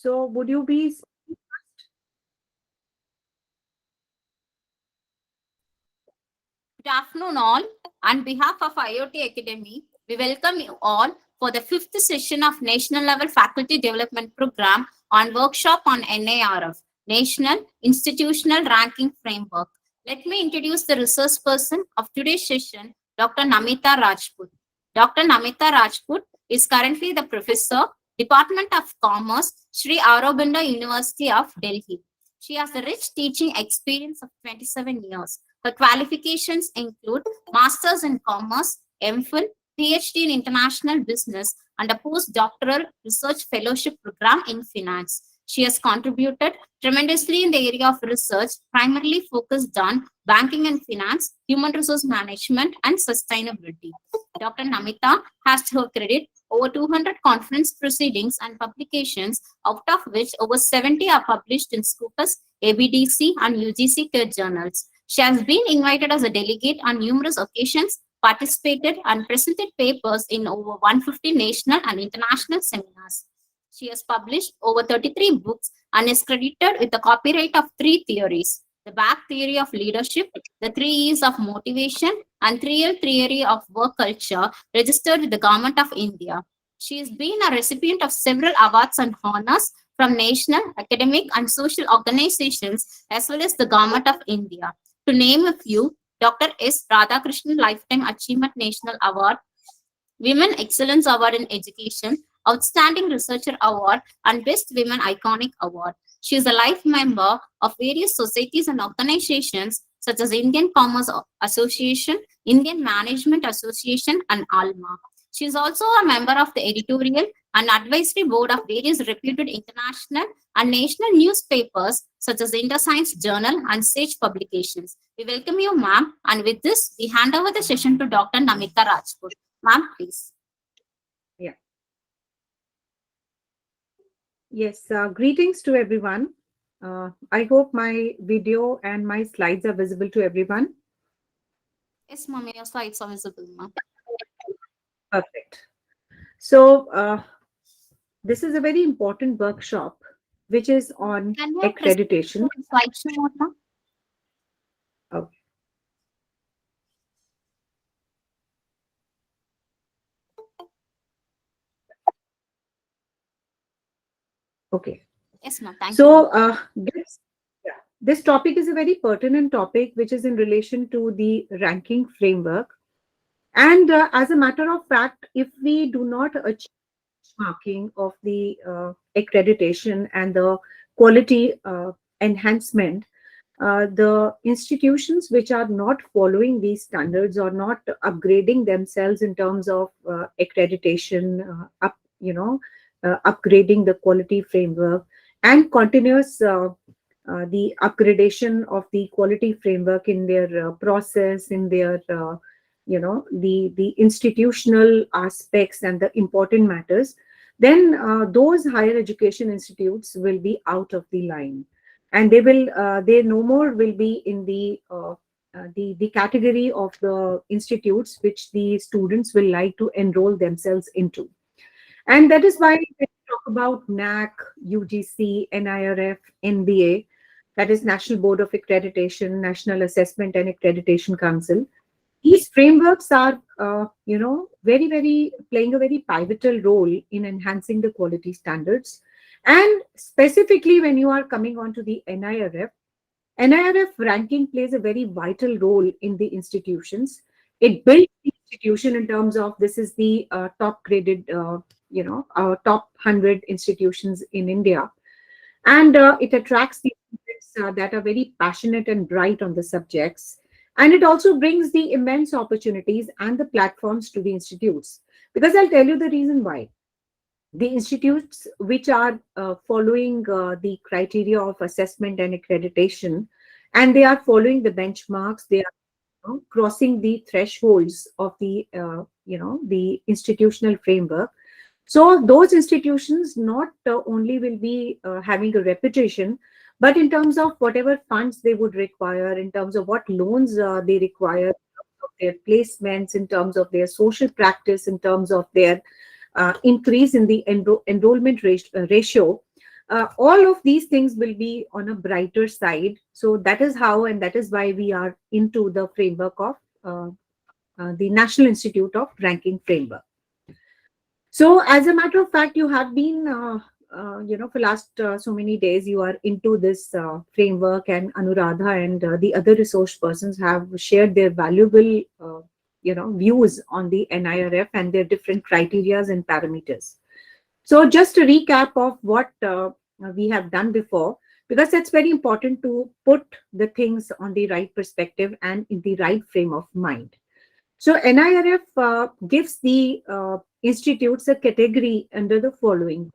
So would you be? Good afternoon, all. On behalf of IoT Academy, we welcome you all for the fifth session of National Level Faculty Development Program on workshop on NIRF, National Institutional Ranking Framework. Let me introduce the resource person of today's session, Dr. Namita Rajput. Dr. Namita Rajput is currently the Professor, Department of Commerce, Sri Aurobindo University of Delhi. She has a rich teaching experience of 27 years. Her qualifications include Masters in Commerce, MPhil, PhD in International Business, and a postdoctoral research fellowship program in finance. She has contributed tremendously in the area of research, primarily focused on banking and finance, human resource management, and sustainability. Dr. Namita has to her credit over 200 conference proceedings and publications, out of which over 70 are published in Scopus, ABDC, and UGC journals. She has been invited as a delegate on numerous occasions, participated and presented papers in over 150 national and international seminars. She has published over 33 books and is credited with the copyright of 3 theories: the BAC theory of leadership, the 3 E's of motivation, and 3L theory of work culture, registered with the Government of India. She has been a recipient of several awards and honors from national, academic, and social organizations, as well as the Government of India. To name a few, Dr. S. Radhakrishnan Lifetime Achievement National Award, Women Excellence Award in Education, Outstanding Researcher Award, and Best Women Iconic Award. She is a life member of various societies and organizations such as Indian Commerce Association, Indian Management Association, and ALMA. She is also a member of the editorial and advisory board of various reputed international and national newspapers such as InterScience Journal and Sage Publications. We welcome you, ma'am, and with this, we hand over the session to Dr. Namita Rajput. Ma'am, please. Yeah. Yes, greetings to everyone. I hope my video and my slides are visible to everyone. Yes, ma'am, your slides are visible, ma'am. Perfect. So this is a very important workshop, which is on accreditation. Slideshow mode, ma'am? Okay. Okay. Yes, ma'am. Thank you. So this topic is a very pertinent topic, which is in relation to the ranking framework. And as a matter of fact, if we do not achieve marking of the accreditation and the quality enhancement, the institutions which are not following these standards or not upgrading themselves in terms of accreditation, upgrading the quality framework and continuous the upgradation of the quality framework in their process, in their the institutional aspects and the important matters, then those higher education institutes will be out of the line, and they no more will be in the category of the institutes which the students will like to enroll themselves into. And that is why we talk about NAC, UGC, NIRF, NBA, that is National Board of Accreditation, National Assessment and Accreditation Council. These frameworks are, very, very playing a very pivotal role in enhancing the quality standards. And specifically, when you are coming on to the NIRF ranking plays a very vital role in the institutions. It builds the institution in terms of this is the top graded, top 100 institutions in India. And it attracts the students that are very passionate and bright on the subjects. And it also brings the immense opportunities and the platforms to the institutes. Because I'll tell you the reason why. The institutes which are following the criteria of assessment and accreditation, and they are following the benchmarks, they are crossing the thresholds of the the institutional framework. So those institutions not only will be having a reputation, but in terms of whatever funds they would require, in terms of what loans they require, in terms of their placements, in terms of their social practice, in terms of their increase in the enrollment ratio, all of these things will be on a brighter side. So that is how, and that is why we are into the framework of the National Institute of Ranking Framework. So, as a matter of fact, you have been, for last so many days, you are into this framework, and Anuradha and the other resource persons have shared their valuable, views on the NIRF and their different criterias and parameters. So, just a recap of what we have done before, because it's very important to put the things on the right perspective and in the right frame of mind. So NIRF gives the institutes a category under the following.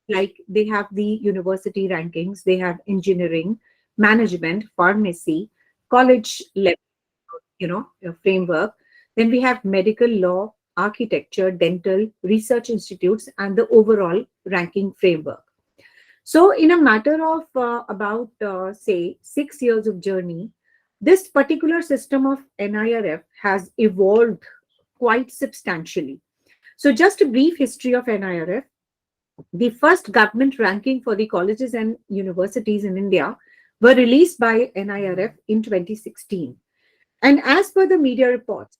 Like they have the university rankings, they have engineering, management, pharmacy, college level, framework. Then we have medical law, architecture, dental, research institutes, and the overall ranking framework. So, in a matter of about, say, 6 years of journey, this particular system of NIRF has evolved quite substantially. So, just a brief history of NIRF. The first government ranking for the colleges and universities in India were released by NIRF in 2016. And as per the media reports,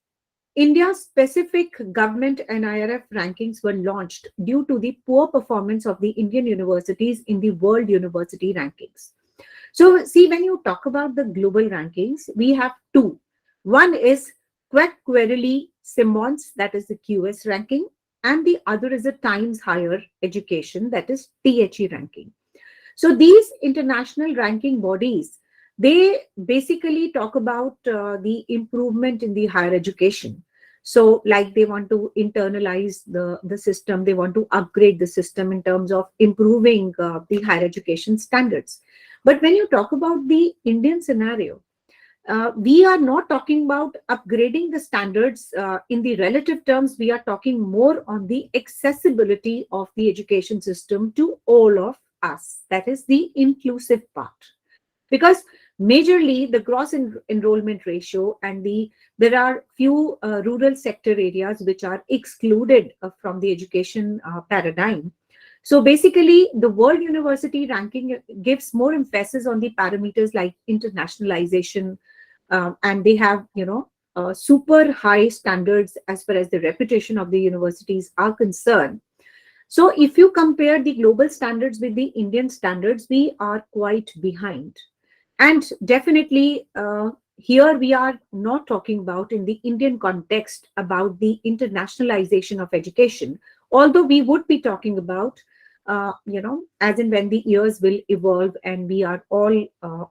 India's specific government NIRF rankings were launched due to the poor performance of the Indian universities in the World University Rankings. So, see, when you talk about the global rankings, we have two. One is Quacquarelli Simmons, that is the QS ranking, and the other is the Times Higher Education, that is THE ranking. So, these international ranking bodies, they basically talk about the improvement in the higher education. So, like they want to internalize the system, they want to upgrade the system in terms of improving the higher education standards. But when you talk about the Indian scenario, we are not talking about upgrading the standards in the relative terms. We are talking more on the accessibility of the education system to all of us. That is the inclusive part. Because majorly the gross enrollment ratio and there are few rural sector areas which are excluded from the education paradigm. So basically, the World University Ranking gives more emphasis on the parameters like internationalization, and they have, super high standards as far as the reputation of the universities are concerned. So if you compare the global standards with the Indian standards, we are quite behind. And definitely, here we are not talking about in the Indian context about the internationalization of education, although we would be talking about, as in when the years will evolve and we are all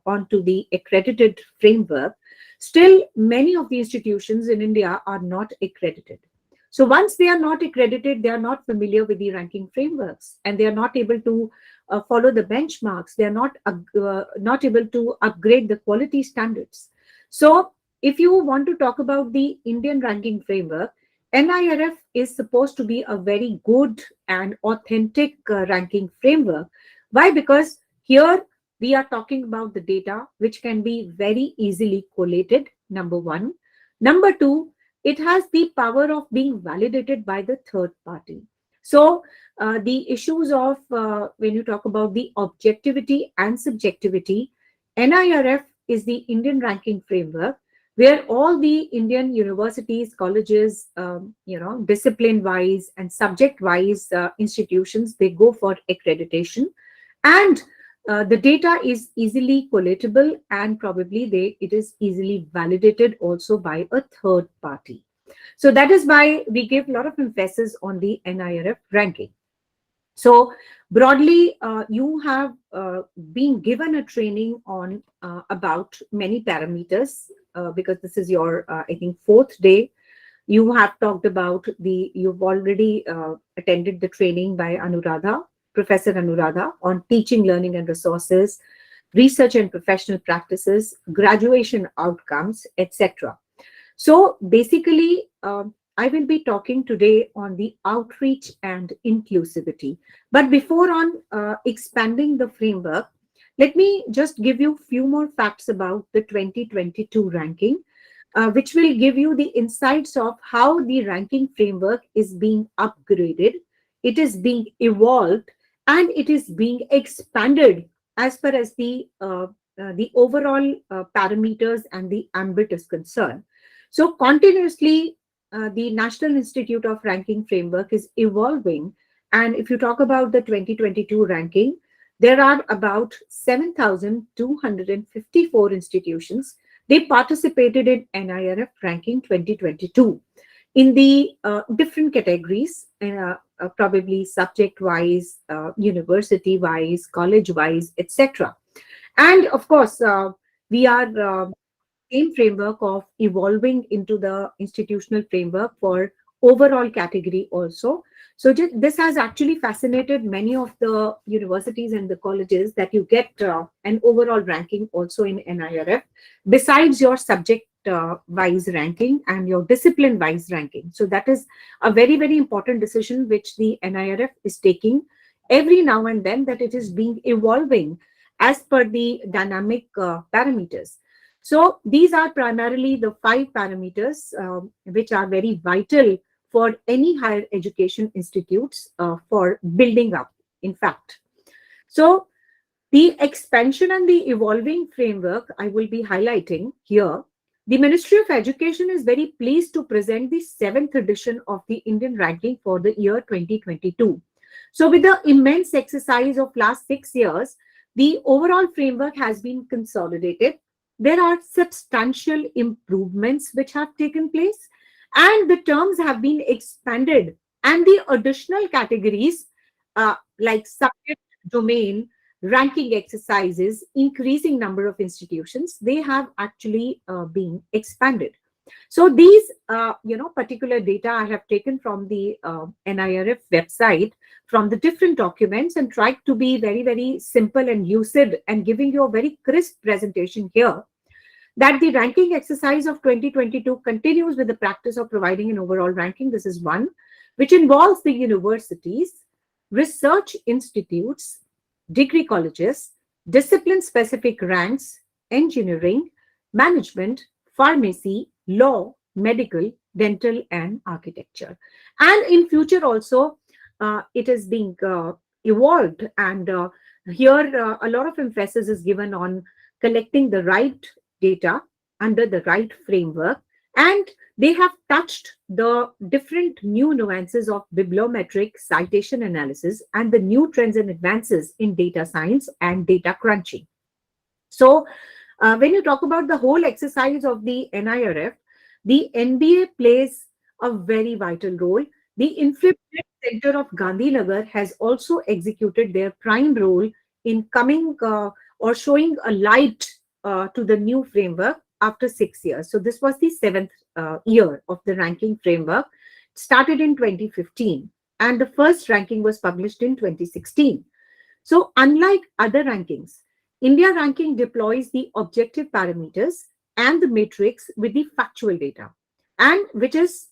onto the accredited framework, still many of the institutions in India are not accredited. So once they are not accredited, they are not familiar with the ranking frameworks and they are not able to follow the benchmarks. They are not able to upgrade the quality standards. So if you want to talk about the Indian ranking framework, NIRF is supposed to be a very good and authentic ranking framework. Why? Because here we are talking about the data which can be very easily collated, number one. Number two, it has the power of being validated by the third party. So the issues of when you talk about the objectivity and subjectivity, NIRF is the Indian ranking framework where all the Indian universities, colleges, discipline-wise and subject-wise institutions, they go for accreditation, and the data is easily collatable and probably it is easily validated also by a third party. So that is why we give a lot of emphasis on the NIRF ranking. So broadly, you have been given a training on about many parameters because this is your, I think, fourth day. You have talked about you've already attended the training by Anuradha, Professor Anuradha, on teaching, learning and resources, research and professional practices, graduation outcomes, etc. So basically, I will be talking today on the outreach and inclusivity. But before on expanding the framework, let me just give you a few more facts about the 2022 ranking, which will give you the insights of how the ranking framework is being upgraded, it is being evolved, and it is being expanded as far as the overall parameters and the ambit is concerned. So continuously, the National Institute of Ranking Framework is evolving. And if you talk about the 2022 ranking, there are about 7,254 institutions. They participated in NIRF ranking 2022 in the different categories, probably subject wise, university wise, college wise, etc. And of course, we are same framework of evolving into the institutional framework for overall category also. So this has actually fascinated many of the universities and the colleges that you get an overall ranking also in NIRF, besides your subject wise ranking and your discipline wise ranking. So that is a very, very important decision which the NIRF is taking every now and then, that it is being evolving as per the dynamic parameters. So these are primarily the 5 parameters which are very vital for any higher education institutes for building up, in fact. So the expansion and the evolving framework I will be highlighting here. The Ministry of Education is very pleased to present the 7th edition of the Indian ranking for the year 2022. So with the immense exercise of last 6 years, the overall framework has been consolidated. There are substantial improvements which have taken place, and the terms have been expanded, and the additional categories like subject, domain, ranking exercises, increasing number of institutions, they have actually been expanded. So these, particular data I have taken from the NIRF website, from the different documents, and tried to be very, very simple and lucid and giving you a very crisp presentation here, that the ranking exercise of 2022 continues with the practice of providing an overall ranking. This is one, which involves the universities, research institutes, degree colleges, discipline-specific ranks, engineering, management, pharmacy, law, medical, dental, and architecture. And in future also, it is being evolved. And here, a lot of emphasis is given on collecting the right data under the right framework, and they have touched the different new nuances of bibliometric citation analysis and the new trends and advances in data science and data crunching. So when you talk about the whole exercise of the NIRF, the NBA plays a very vital role. The Inflipt Center of Gandhinagar has also executed their prime role in coming or showing a light to the new framework after 6 years. So this was the 7th year of the ranking framework. It started in 2015, and the first ranking was published in 2016. So unlike other rankings, India ranking deploys the objective parameters and the matrix with the factual data, and which is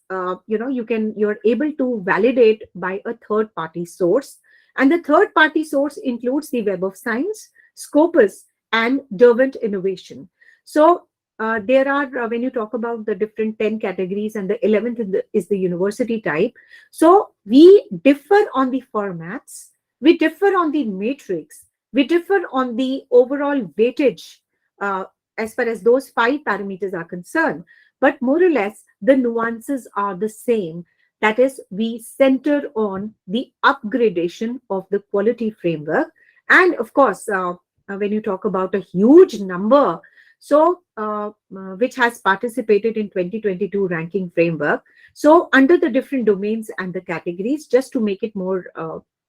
you're able to validate by a third party source, and the third party source includes the Web of Science, Scopus, and Derwent Innovation. So there are, when you talk about the different 10 categories, and the 11th is the university type. So we differ on the formats, we differ on the matrix, we differ on the overall weightage as far as those 5 parameters are concerned. But more or less, the nuances are the same. That is, we center on the upgradation of the quality framework. And of course, when you talk about a huge number, so which has participated in 2022 ranking framework. So under the different domains and the categories, just to make it more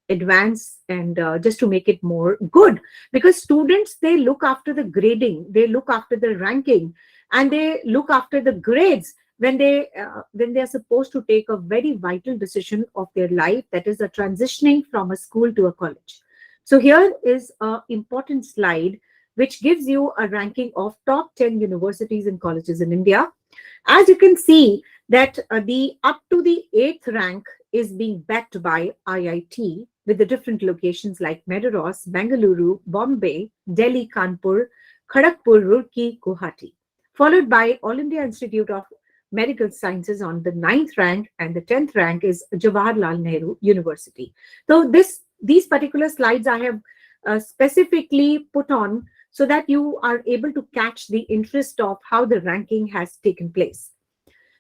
advanced and just to make it more good, because students, they look after the grading, they look after the ranking, and they look after the grades when they are supposed to take a very vital decision of their life, that is a transitioning from a school to a college. So here is an important slide which gives you a ranking of top 10 universities and colleges in India. As you can see that the up to the 8th rank is being backed by IIT with the different locations like Madras, Bengaluru, Bombay, Delhi, Kanpur, Kharagpur, Roorkee, Guwahati, followed by All India Institute of medical sciences on the 9th rank, and the 10th rank is Jawaharlal Nehru University. So these particular slides I have specifically put on so that you are able to catch the interest of how the ranking has taken place.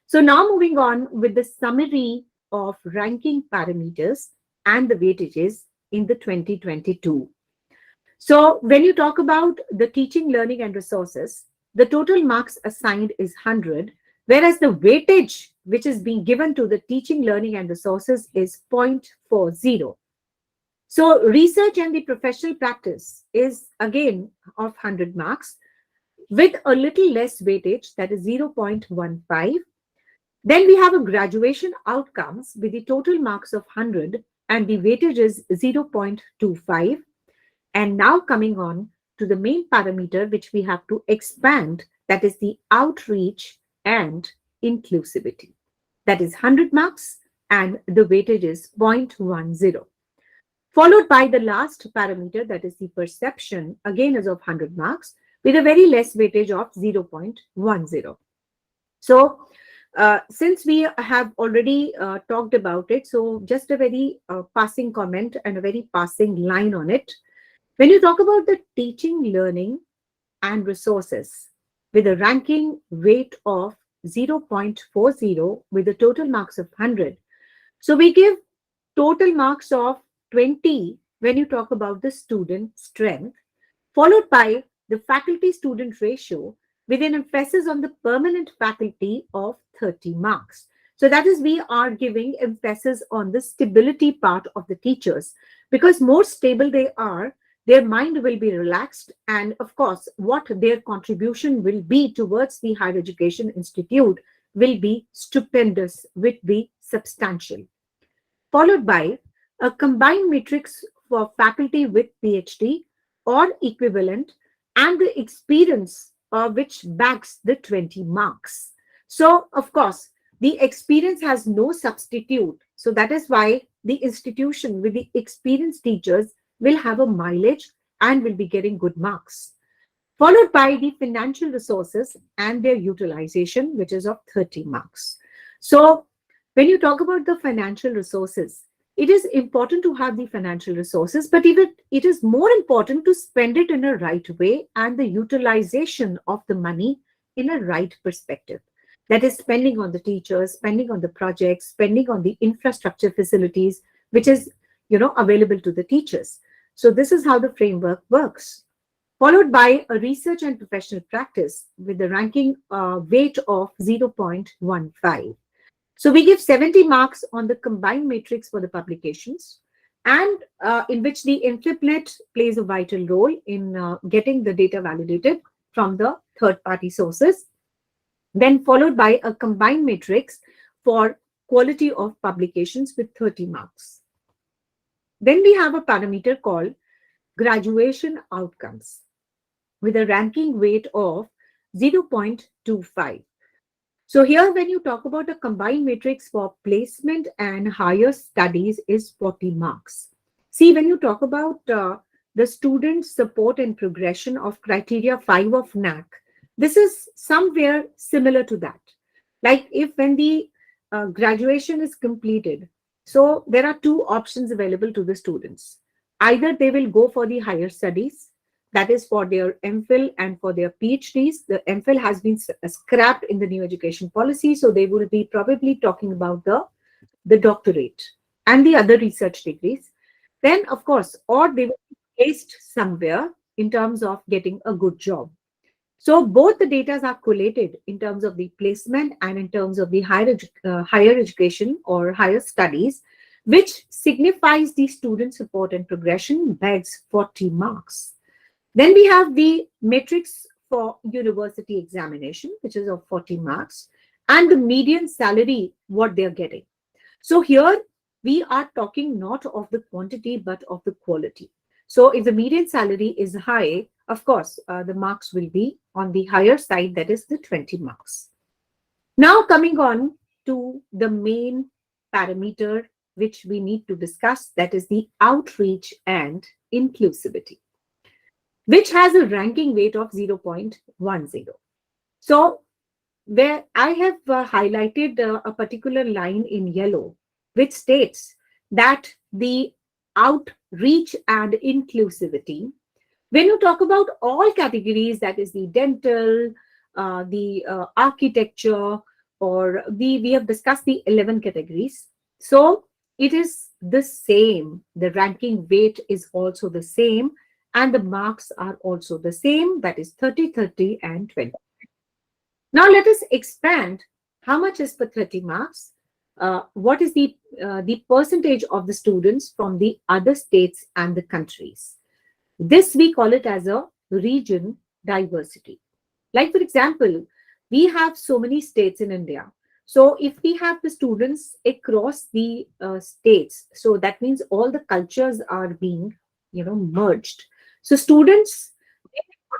So now moving on with the summary of ranking parameters and the weightages in the 2022. So when you talk about the teaching, learning and resources, the total marks assigned is 100, whereas the weightage which is being given to the teaching, learning and resources is 0.40. So research and the professional practice is again of 100 marks with a little less weightage, that is 0.15. Then we have a graduation outcomes with the total marks of 100 and the weightage is 0.25. And now coming on to the main parameter which we have to expand, that is the outreach and inclusivity. That is 100 marks and the weightage is 0.10. Followed by the last parameter, that is the perception, again is of 100 marks with a very less weightage of 0.10. So since we have already talked about it, so just a very passing comment and a very passing line on it. When you talk about the teaching, learning and resources with a ranking weight of 0.40 with the total marks of 100. So we give total marks of 20 when you talk about the student strength, followed by the faculty student ratio with an emphasis on the permanent faculty of 30 marks. So that is, we are giving emphasis on the stability part of the teachers, because more stable they are, their mind will be relaxed, and of course what their contribution will be towards the higher education institute will be stupendous, will be substantial. Followed by a combined matrix for faculty with PhD or equivalent and the experience which backs the 20 marks. So of course the experience has no substitute, so that is why the institution with the experienced teachers will have a mileage and will be getting good marks. Followed by the financial resources and their utilization, which is of 30 marks. So when you talk about the financial resources, it is important to have the financial resources, but even it is more important to spend it in a right way and the utilization of the money in a right perspective. That is spending on the teachers, spending on the projects, spending on the infrastructure facilities, which is available to the teachers. So this is how the framework works. Followed by a research and professional practice with the ranking weight of 0.15. So we give 70 marks on the combined matrix for the publications, and in which the InflipNet plays a vital role in getting the data validated from the third-party sources. Then followed by a combined matrix for quality of publications with 30 marks. Then we have a parameter called graduation outcomes with a ranking weight of 0.25. So here when you talk about a combined matrix for placement and higher studies is 40 marks. See, when you talk about the student support and progression of criteria 5 of NAC, this is somewhere similar to that. Like if when the graduation is completed, so there are two options available to the students. Either they will go for the higher studies, that is for their MPhil and for their PhDs. The MPhil has been scrapped in the new education policy, so they will be probably talking about the doctorate and the other research degrees. Then, of course, or they will be placed somewhere in terms of getting a good job. So both the data are collated in terms of the placement and in terms of the higher education or higher studies, which signifies the student support and progression bags 40 marks. Then we have the matrix for university examination, which is of 40 marks, and the median salary, what they're getting. So here we are talking not of the quantity, but of the quality. So if the median salary is high, of course, the marks will be on the higher side, that is the 20 marks. Now coming on to the main parameter which we need to discuss, that is the outreach and inclusivity, which has a ranking weight of 0.10. So where I have highlighted a particular line in yellow, which states that the outreach and inclusivity, when you talk about all categories, that is the dental, the architecture, or we have discussed the 11 categories. So it is the same. The ranking weight is also the same, and the marks are also the same. That is 30, 30, and 20. Now let us expand. How much is for 30 marks? What is the percentage of the students from the other states and the countries? This we call it as a region diversity. Like, for example, we have so many states in India. So if we have the students across the states, so that means all the cultures are being, merged. So students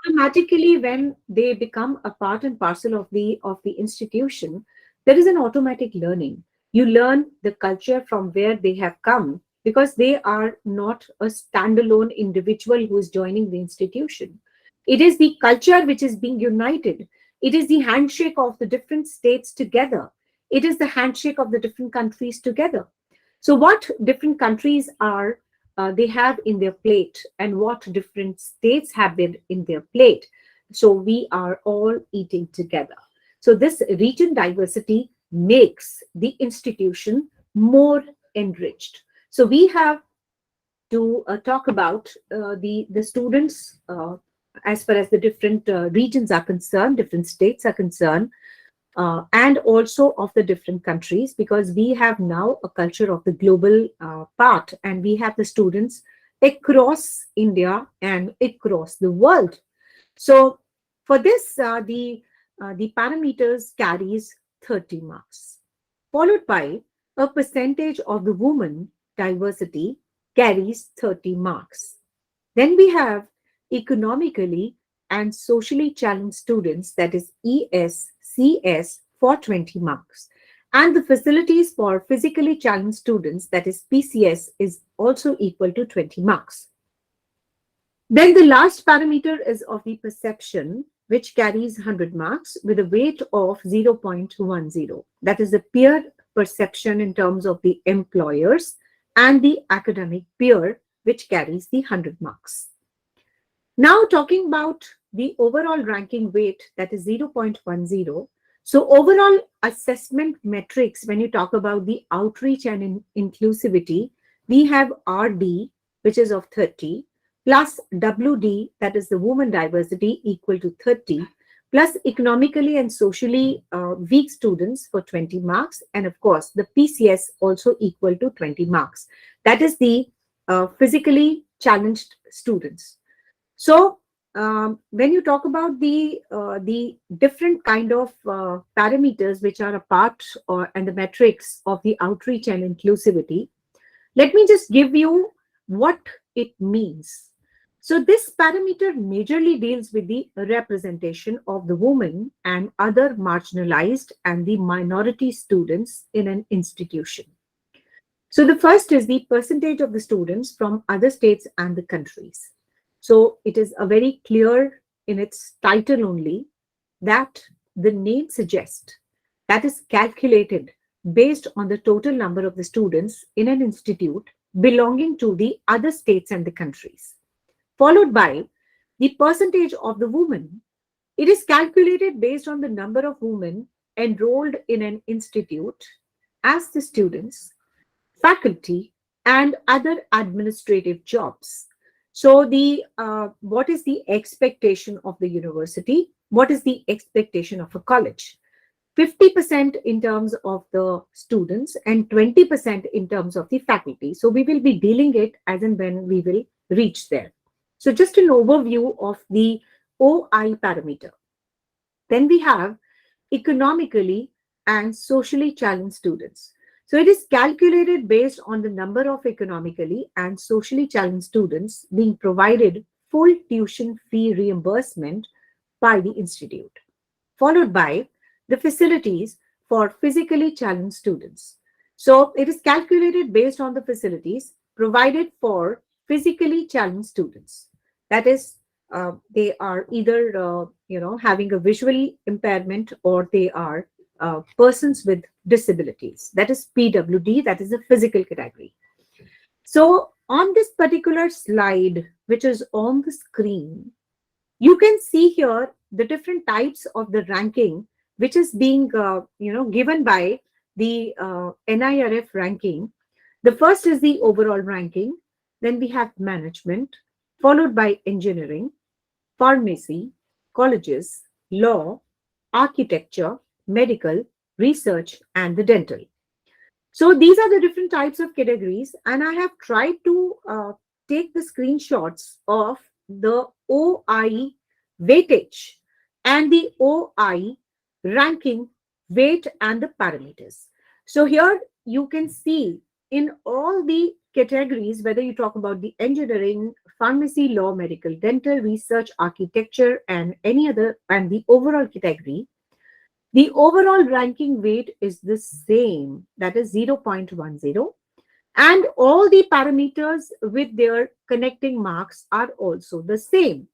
automatically, when they become a part and parcel of the institution, there is an automatic learning. You learn the culture from where they have come, because they are not a standalone individual who is joining the institution. It is the culture which is being united. It is the handshake of the different states together. It is the handshake of the different countries together. So what different countries are they have in their plate, and what different states have been in their plate. So we are all eating together. So this region diversity makes the institution more enriched. So we have to talk about the students as far as the different regions are concerned, different states are concerned, and also of the different countries, because we have now a culture of the global part, and we have the students across India and across the world. So for this, the parameters carries 30 marks, followed by a percentage of the women diversity carries 30 marks. Then we have economically and socially challenged students, that is ESCS, for 20 marks. And the facilities for physically challenged students, that is PCS, is also equal to 20 marks. Then the last parameter is of the perception, which carries 100 marks with a weight of 0.10. That is the peer perception in terms of the employers, and the academic peer, which carries the 100 marks. Now talking about the overall ranking weight, that is 0.10. So overall assessment metrics, when you talk about the outreach and inclusivity, we have RD, which is of 30, plus WD, that is the woman diversity, equal to 30, plus economically and socially weak students for 20 marks. And of course, the PCS also equal to 20 marks. That is the physically challenged students. So when you talk about the different kind of parameters which are a part and the metrics of the outreach and inclusivity, let me just give you what it means. So this parameter majorly deals with the representation of the women and other marginalized and the minority students in an institution. So the first is the percentage of the students from other states and the countries. So it is a very clear in its title only that the name suggests that is calculated based on the total number of the students in an institute belonging to the other states and the countries, followed by the percentage of the women. It is calculated based on the number of women enrolled in an institute as the students, faculty, and other administrative jobs. So the what is the expectation of the university? What is the expectation of a college? 50% in terms of the students and 20% in terms of the faculty. So we will be dealing it as and when we will reach there. So just an overview of the OI parameter. Then we have economically and socially challenged students. So it is calculated based on the number of economically and socially challenged students being provided full tuition fee reimbursement by the institute, followed by the facilities for physically challenged students. So it is calculated based on the facilities provided for physically challenged students. That is they are either having a visually impairment, or they are persons with disabilities. That is PWD, that is a physical category. So on this particular slide, which is on the screen, you can see here the different types of the ranking, which is being given by the NIRF ranking. The first is the overall ranking. Then we have management, followed by engineering, pharmacy, colleges, law, architecture, medical, research, and the dental. So these are the different types of categories, and I have tried to take the screenshots of the OI weightage and the OI ranking weight and the parameters. So here you can see in all the categories, whether you talk about the engineering, pharmacy, law, medical, dental, research, architecture, and any other, and the overall category, the overall ranking weight is the same, that is 0.10, and all the parameters with their connecting marks are also the same.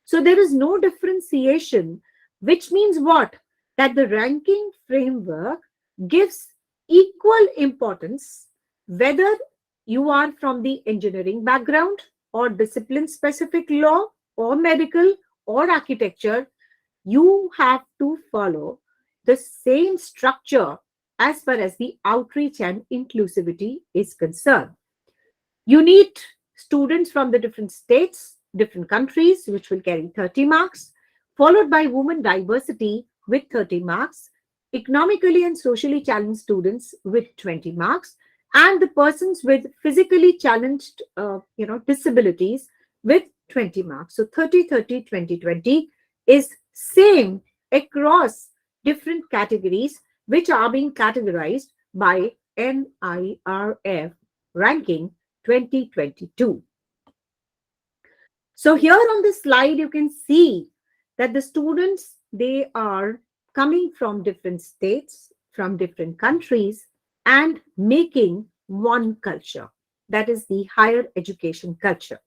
So there is no differentiation, which means what? That the ranking framework gives equal importance whether you are from the engineering background or discipline specific law or medical or architecture. You have to follow the same structure as far as the outreach and inclusivity is concerned. You need students from the different states, different countries, which will carry 30 marks, followed by women diversity with 30 marks, economically and socially challenged students with 20 marks, and the persons with physically challenged disabilities with 20 marks. So 30, 30, 20, 20 is same across different categories, which are being categorized by NIRF ranking 2022. So here on this slide, you can see that the students, they are coming from different states, from different countries, and making one culture. That is the higher education culture.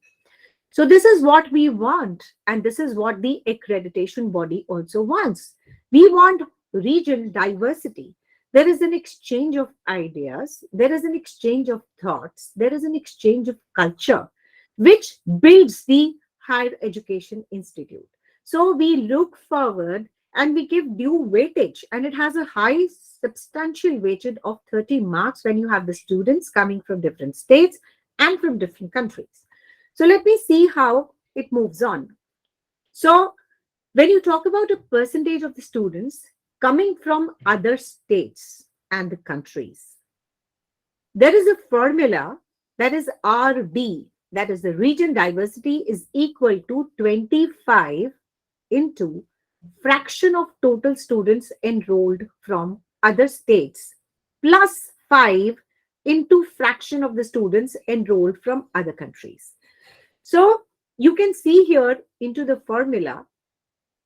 So this is what we want, and this is what the accreditation body also wants. We want region diversity. There is an exchange of ideas, there is an exchange of thoughts, there is an exchange of culture, which builds the higher education institute. So we look forward and we give due weightage, and it has a high substantial weightage of 30 marks when you have the students coming from different states and from different countries. So let me see how it moves on. So when you talk about a percentage of the students coming from other states and the countries, there is a formula, that is RD, that is the region diversity is equal to 25 into fraction of total students enrolled from other states plus 5 into fraction of the students enrolled from other countries. So you can see here into the formula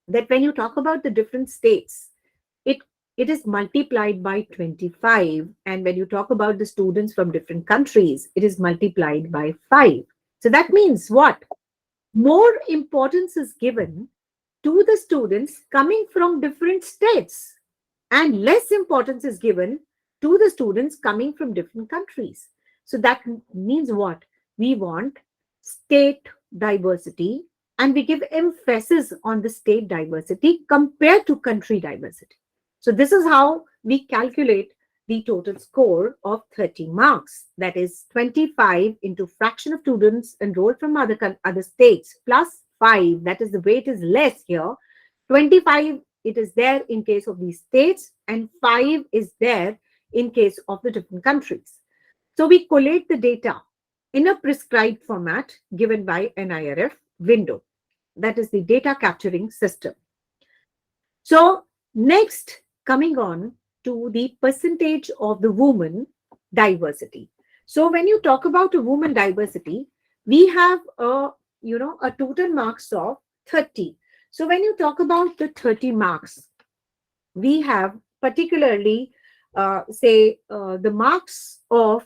that when you talk about the different states, it is multiplied by 25. And when you talk about the students from different countries, it is multiplied by 5. So that means what? More importance is given to the students coming from different states, and less importance is given to the students coming from different countries. So that means what? We want state diversity, and we give emphasis on the state diversity compared to country diversity. So this is how we calculate the total score of 30 marks. That is 25 into fraction of students enrolled from other states plus 5. That is the weight is less here. 25, it is there in case of these states, and 5 is there in case of the different countries. So we collate the data in a prescribed format given by NIRF window. That is the data capturing system. So next, coming on to the percentage of the woman diversity. So when you talk about a woman diversity, we have a total marks of 30. So when you talk about the 30 marks, we have particularly the marks of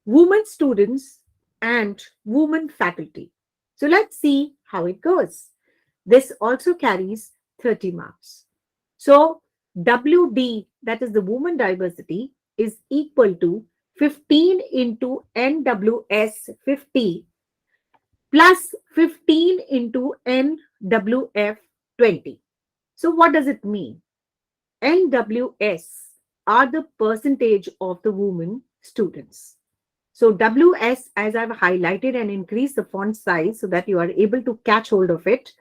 women students and women faculty. So let's see how it goes. This also carries 30 marks. So WD, that is the woman diversity, is equal to 15 into NWS 50 plus 15 into NWF 20. So what does it mean? NWS are the percentage of the women students. So WS, as I've highlighted and increased the font size so that you are able to catch hold of it,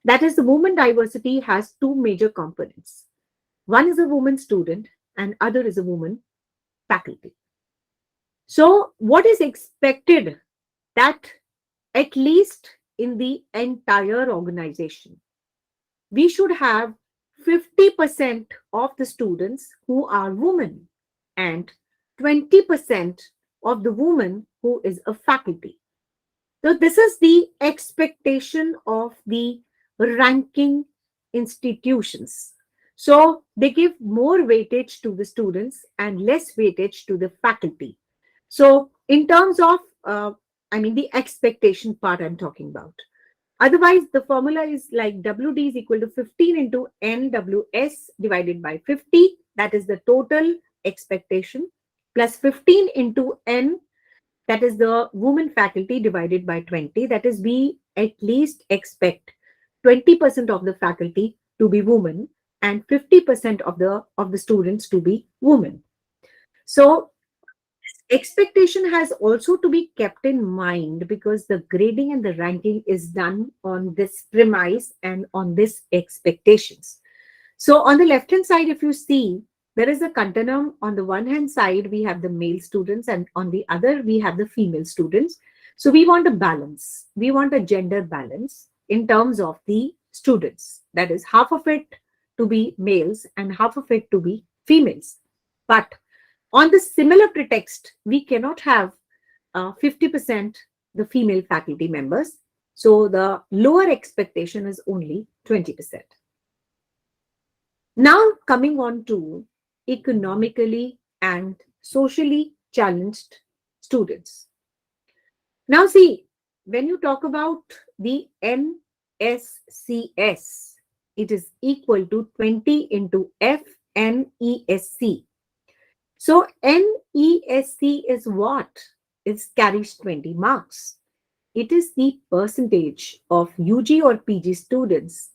that is the women diversity has two major components. One is a woman student and other is a woman faculty. So what is expected that at least in the entire organization, we should have 50% of the students who are women and 20% of the women who is a faculty. So this is the expectation of the ranking institutions. So they give more weightage to the students and less weightage to the faculty. So in terms of, the expectation part I'm talking about. Otherwise, the formula is like WD is equal to 15 into NWS divided by 50. That is the total expectation plus 15 into N, that is the women faculty, divided by 20. That is, we at least expect 20% of the faculty to be women and 50% of the students to be women. So expectation has also to be kept in mind because the grading and the ranking is done on this premise and on this expectations. So on the left hand side, if you see, there is a continuum. On the one hand side, we have the male students, and on the other, we have the female students. So we want a balance. We want a gender balance in terms of the students. That is, half of it to be males and half of it to be females. But on the similar pretext, we cannot have 50% the female faculty members. So the lower expectation is only 20%. Now coming on to economically and socially challenged students. Now see, when you talk about the NSCS, it is equal to 20 into FNESC. So NESC is what? It carries 20 marks. It is the percentage of UG or PG students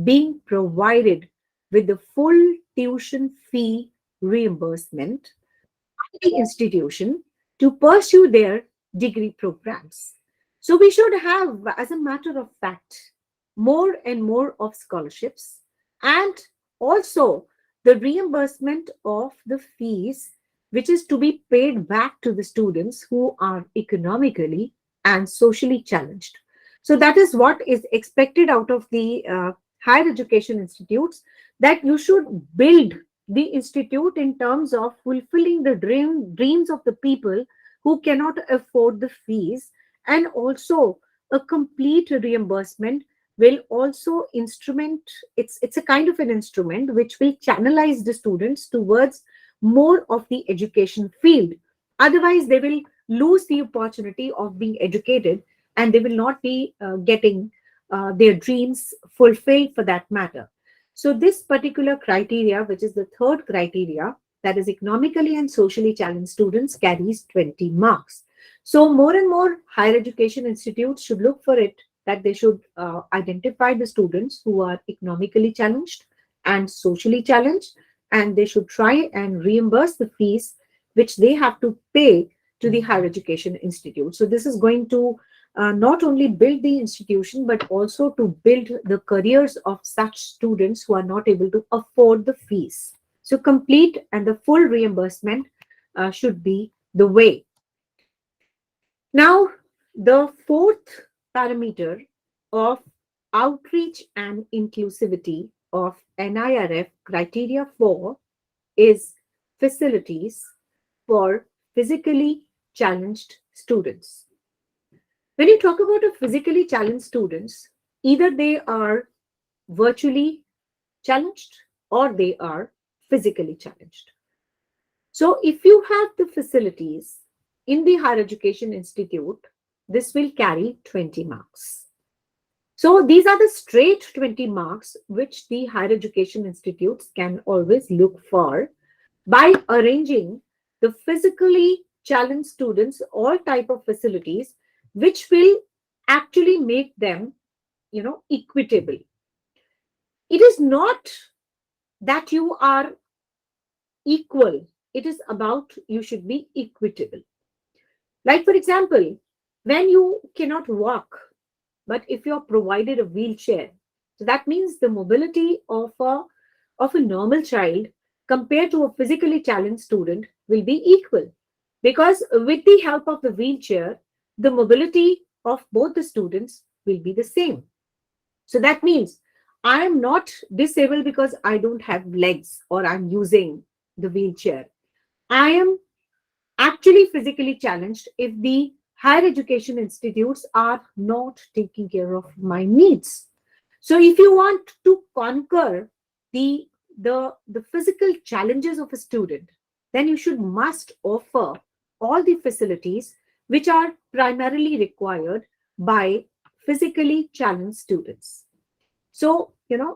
being provided with the full tuition fee reimbursement by the institution to pursue their degree programs. So we should have, as a matter of fact, more and more of scholarships and also the reimbursement of the fees, which is to be paid back to the students who are economically and socially challenged. So that is what is expected out of the higher education institutes, that you should build the institute in terms of fulfilling the dreams of the people who cannot afford the fees, and also a complete reimbursement will also instrument, it's a kind of an instrument which will channelize the students towards more of the education field. Otherwise, they will lose the opportunity of being educated and they will not be getting their dreams fulfilled for that matter. So this particular criteria, which is the third criteria, that is economically and socially challenged students, carries 20 marks. So more and more higher education institutes should look for it, that they should identify the students who are economically challenged and socially challenged, and they should try and reimburse the fees which they have to pay to the higher education institute. So this is going to not only build the institution, but also to build the careers of such students who are not able to afford the fees. So complete and the full reimbursement should be the way. Now, the fourth parameter of outreach and inclusivity of NIRF criteria 4 is facilities for physically challenged students. When you talk about a physically challenged students, either they are virtually challenged or they are physically challenged. So if you have the facilities in the higher education institute, this will carry 20 marks. So these are the straight 20 marks which the higher education institutes can always look for by arranging the physically challenged students all type of facilities which will actually make them, equitable. It is not that you are equal, it is about you should be equitable. Like, for example, when you cannot walk, but if you're provided a wheelchair, so that means the mobility of a normal child compared to a physically challenged student will be equal, because with the help of the wheelchair, the mobility of both the students will be the same. So that means I am not disabled because I don't have legs or I'm using the wheelchair. I am actually physically challenged if the higher education institutes are not taking care of my needs. So if you want to conquer the the physical challenges of a student, then you should must offer all the facilities which are primarily required by physically challenged students. So,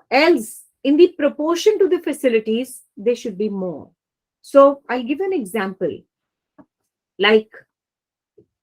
else in the proportion to the facilities, there should be more. So I'll give an example. Like,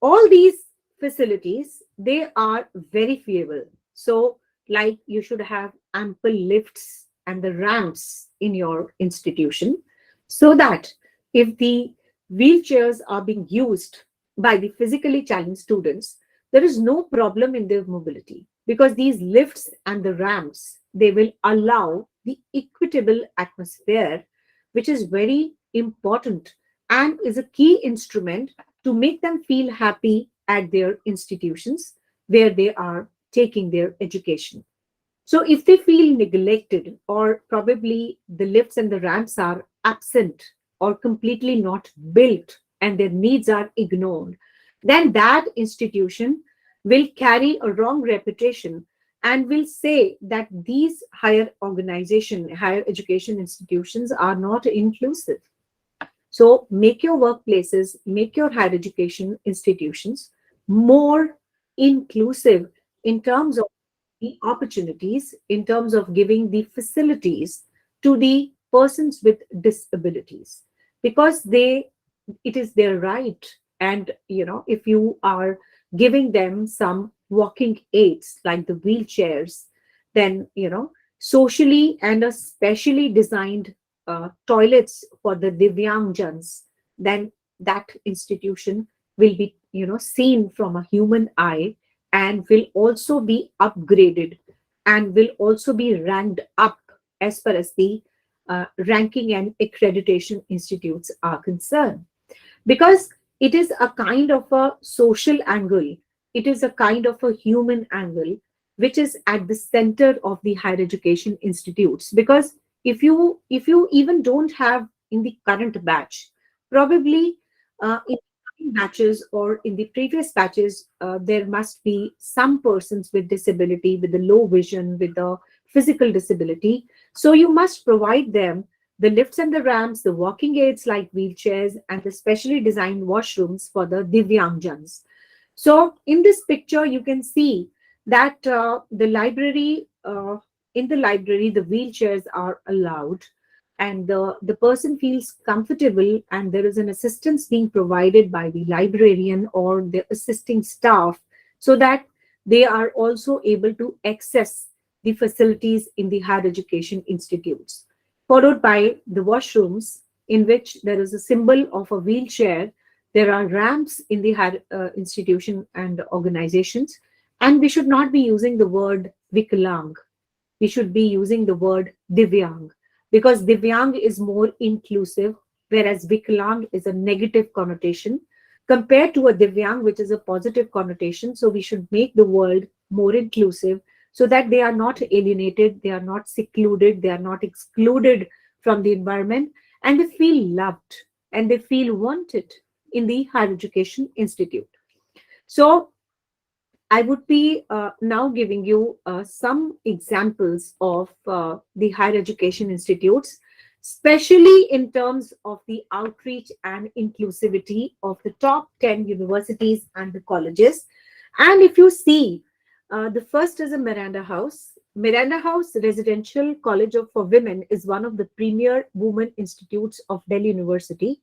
all these facilities, they are verifiable. So like, you should have ample lifts and the ramps in your institution, so that if the wheelchairs are being used by the physically challenged students, there is no problem in their mobility, because these lifts and the ramps, they will allow the equitable atmosphere, which is very important and is a key instrument to make them feel happy at their institutions where they are taking their education. So if they feel neglected, or probably the lifts and the ramps are absent or completely not built and their needs are ignored, then that institution will carry a wrong reputation and will say that these higher education institutions are not inclusive. So make your workplaces, make your higher education institutions more inclusive in terms of the opportunities, in terms of giving the facilities to the persons with disabilities, because it is their right. And if you are giving them some walking aids like the wheelchairs, then socially and a specially designed toilets for the Divyangjans, then that institution will be seen from a human eye, and will also be upgraded and will also be ranked up as far as the ranking and accreditation institutes are concerned, because it is a kind of a social angle, it is a kind of a human angle which is at the center of the higher education institutes. Because if you even don't have in the current batch, probably in coming batches or in the previous batches, there must be some persons with disability, with the low vision, with the physical disability. So you must provide them the lifts and the ramps, the walking aids like wheelchairs, and the specially designed washrooms for the Divyangjans. So in this picture, you can see that in the library, the wheelchairs are allowed, and the person feels comfortable, and there is an assistance being provided by the librarian or the assisting staff, so that they are also able to access the facilities in the higher education institutes, followed by the washrooms in which there is a symbol of a wheelchair. There are ramps in the higher institution and organizations, and we should not be using the word Vikalang. We should be using the word Divyang, because Divyang is more inclusive, whereas Vikalang is a negative connotation compared to a Divyang, which is a positive connotation. So we should make the world more inclusive, so that they are not alienated, they are not secluded, they are not excluded from the environment, and they feel loved and they feel wanted in the higher education institute. So I would be now giving you some examples of the higher education institutes, especially in terms of the outreach and inclusivity of the top 10 universities and the colleges. And if you see The first is a Miranda House. Miranda House Residential College for Women is one of the premier women institutes of Delhi University.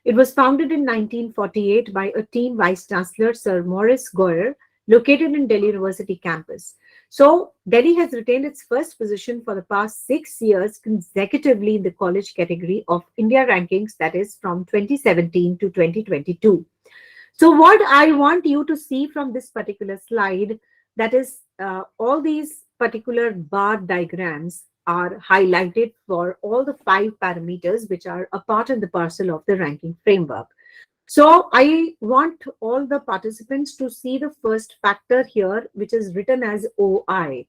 It was founded in 1948 by a team Vice Chancellor Sir Maurice Goyer, located in Delhi University campus. So, Delhi has retained its first position for the past 6 years consecutively in the college category of India rankings, that is from 2017 to 2022. So what I want you to see from this particular slide, that is all these particular bar diagrams are highlighted for all the 5 parameters which are a part and the parcel of the ranking framework. So I want all the participants to see the first factor here, which is written as OI.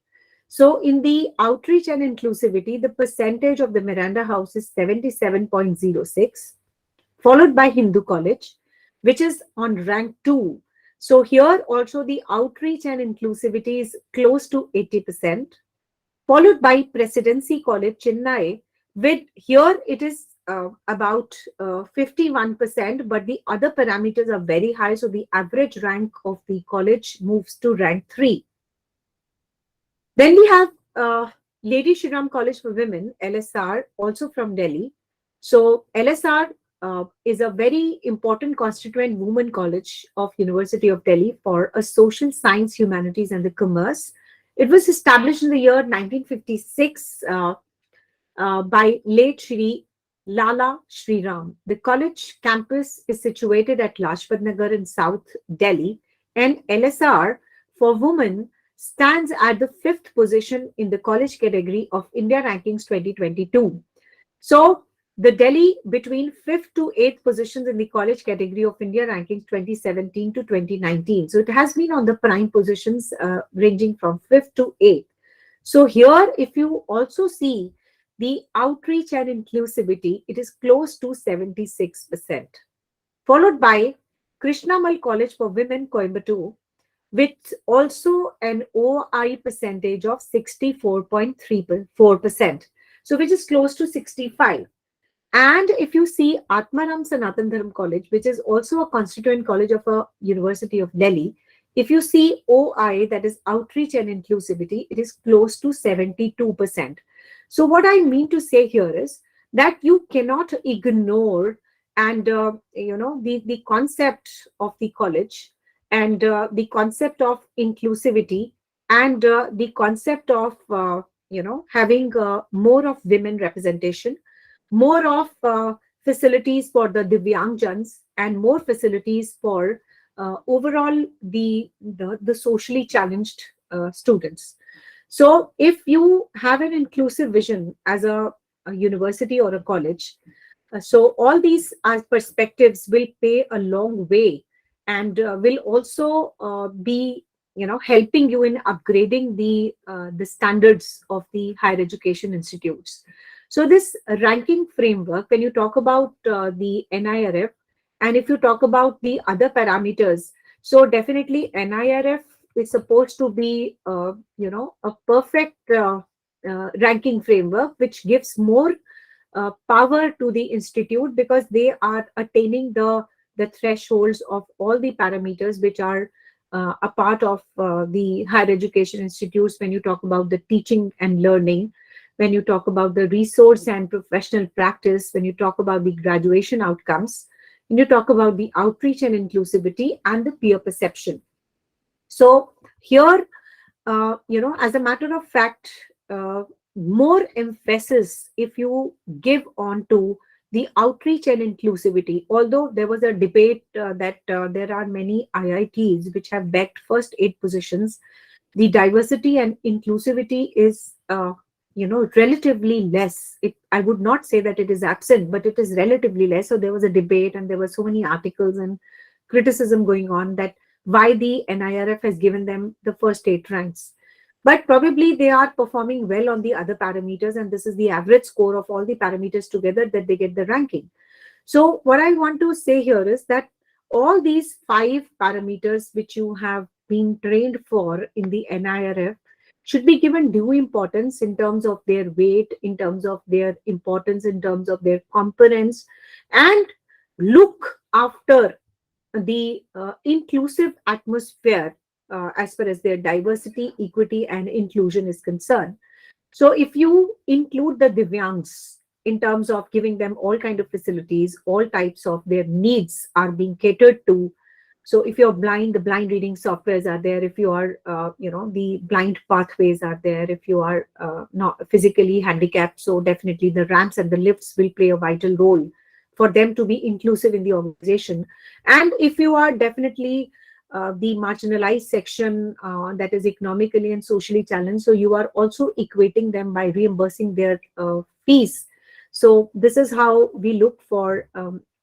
So in the outreach and inclusivity, the percentage of the Miranda House is 77.06, followed by Hindu College, which is on rank 2. So here also the outreach and inclusivity is close to 80%, followed by Presidency College, Chennai, with here it is about 51%, but the other parameters are very high. So the average rank of the college moves to rank 3. Then we have Lady Shriram College for Women, LSR, also from Delhi. So LSR is a very important constituent women college of University of Delhi for a social science, humanities, and the commerce. It was established in the year 1956 by late Shri Lala Shriram. The college campus is situated at Lajpat Nagar in South Delhi, and LSR for women stands at the 5th position in the college category of India Rankings 2022. So the Delhi between 5th to 8th positions in the college category of India Rankings 2017 to 2019. So it has been on the prime positions ranging from 5th to 8th. So here, if you also see the outreach and inclusivity, it is close to 76%, followed by Krishnamal College for Women, Coimbatore, with also an OI percentage of 64.34%, so which is close to 65. And if you see Atmaram Sanatan Dharm College, which is also a constituent college of a University of Delhi, if you see OI, that is outreach and inclusivity, it is close to 72%. So what I mean to say here is that you cannot ignore and the concept of the college and the concept of inclusivity and the concept of having more of women representation, more of facilities for the Divyangjans, and more facilities for overall the socially challenged students. So if you have an inclusive vision as a university or a college, so all these perspectives will pay a long way and will also be helping you in upgrading the standards of the higher education institutes. So this ranking framework, when you talk about the NIRF, and if you talk about the other parameters, so definitely NIRF is supposed to be a perfect ranking framework, which gives more power to the institute, because they are attaining the thresholds of all the parameters which are a part of the higher education institutes. When you talk about the teaching and learning, when you talk about the resource and professional practice, when you talk about the graduation outcomes, when you talk about the outreach and inclusivity and the peer perception. So here, as a matter of fact, more emphasis if you give on to the outreach and inclusivity, although there was a debate that there are many IITs which have backed first 8 positions, the diversity and inclusivity is relatively less. I would not say that it is absent, but it is relatively less. So there was a debate and there were so many articles and criticism going on that why the NIRF has given them the first 8 ranks. But probably they are performing well on the other parameters, and this is the average score of all the parameters together that they get the ranking. So what I want to say here is that all these 5 parameters which you have been trained for in the NIRF should be given due importance in terms of their weight, in terms of their importance, in terms of their components, and look after the inclusive atmosphere as far as their diversity, equity, and inclusion is concerned. So if you include the Divyangs in terms of giving them all kind of facilities, all types of their needs are being catered to. So if you're blind, the blind reading softwares are there. If you are, the blind pathways are there. If you are not physically handicapped, so definitely the ramps and the lifts will play a vital role for them to be inclusive in the organization. And if you are definitely the marginalized section that is economically and socially challenged, so you are also equating them by reimbursing their fees. So this is how we look for,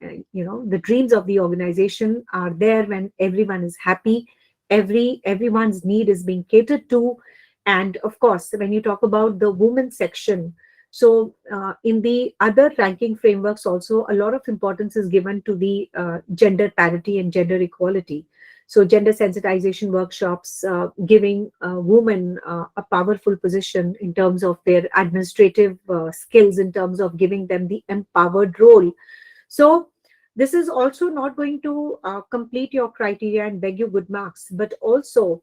the dreams of the organization are there when everyone is happy, everyone's need is being catered to. And of course, when you talk about the women section, so in the other ranking frameworks also, a lot of importance is given to the gender parity and gender equality. So gender sensitization workshops, giving women a powerful position in terms of their administrative skills, in terms of giving them the empowered role. So this is also not going to complete your criteria and beg you good marks, but also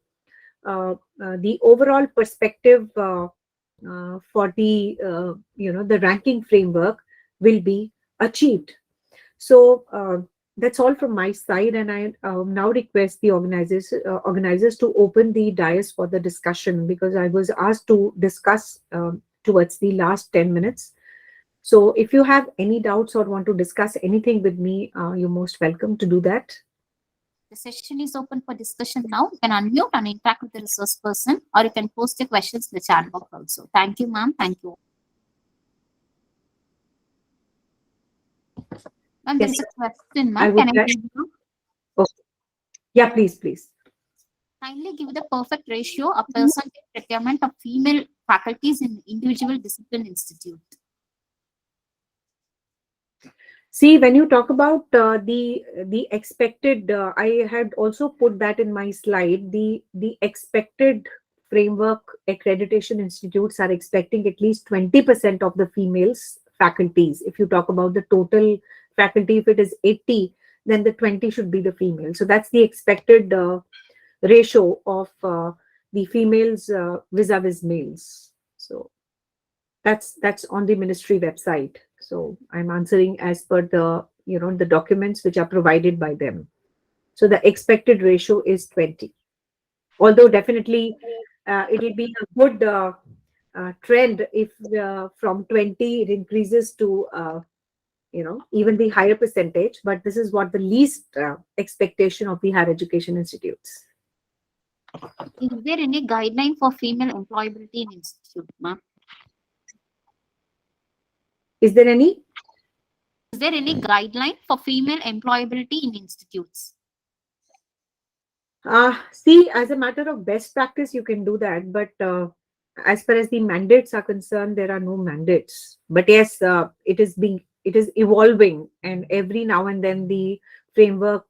the overall perspective for the ranking framework will be achieved. So that's all from my side, and I now request the organizers to open the dais for the discussion, because I was asked to discuss towards the last 10 minutes. So if you have any doubts or want to discuss anything with me, you're most welcome to do that. The session is open for discussion now. You can unmute and interact with the resource person, or you can post your questions in the chat box also. Thank you, ma'am. Thank you. Ma'am, there Yes, is a question, I ma'am. would Can I like. read it? Okay. Yeah, please. Kindly give the perfect ratio of percentage requirement of female faculties in individual discipline institute. See, when you talk about the expected, I had also put that in my slide. The expected framework accreditation institutes are expecting at least 20% of the females faculties. If you talk about the total faculty, if it is 80, then the 20 should be the female. So that's the expected ratio of the females vis-a-vis males. So that's on the ministry website. So I'm answering as per the documents which are provided by them. So the expected ratio is 20. Although definitely it will be a good trend if from 20 it increases to even the higher percentage. But this is what the least expectation of the higher education institutes. Is there any guideline for female employability in institute, ma'am? Is there any? Is there any guideline for female employability in institutes? See, as a matter of best practice, you can do that. But as far as the mandates are concerned, there are no mandates. But yes, it is evolving, and every now and then the framework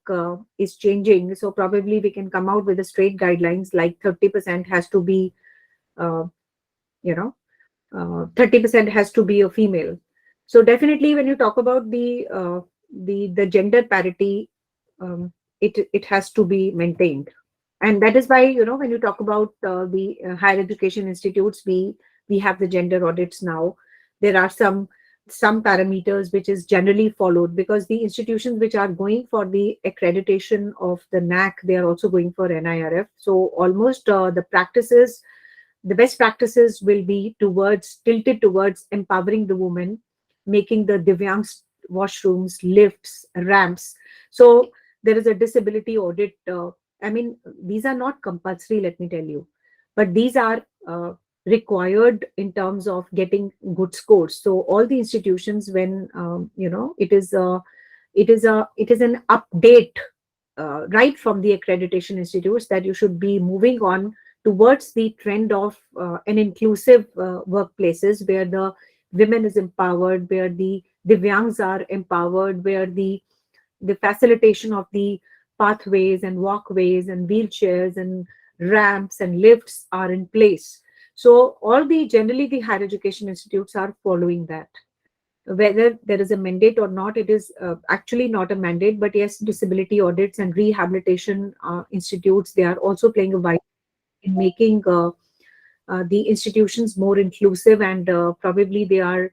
is changing. So probably we can come out with a straight guidelines like 30% has to be, 30% has to be a female. So definitely, when you talk about the gender parity, it has to be maintained, and that is why when you talk about the higher education institutes, we have the gender audits now. There are some parameters which is generally followed, because the institutions which are going for the accreditation of the NAC, they are also going for NIRF. So almost the best practices will be tilted towards empowering the women, making the Divyangs washrooms, lifts, ramps. So there is a disability audit. I mean, these are not compulsory, let me tell you, but these are required in terms of getting good scores. So all the institutions, when it is an update right from the accreditation institutes, that you should be moving on towards the trend of an inclusive workplaces where the women is empowered, where the Divyangs are empowered, where the facilitation of the pathways and walkways and wheelchairs and ramps and lifts are in place. So generally the higher education institutes are following that. whether there is a mandate or not, it is actually not a mandate, but yes, disability audits and rehabilitation institutes, they are also playing a vital in making the institutions more inclusive, and probably they are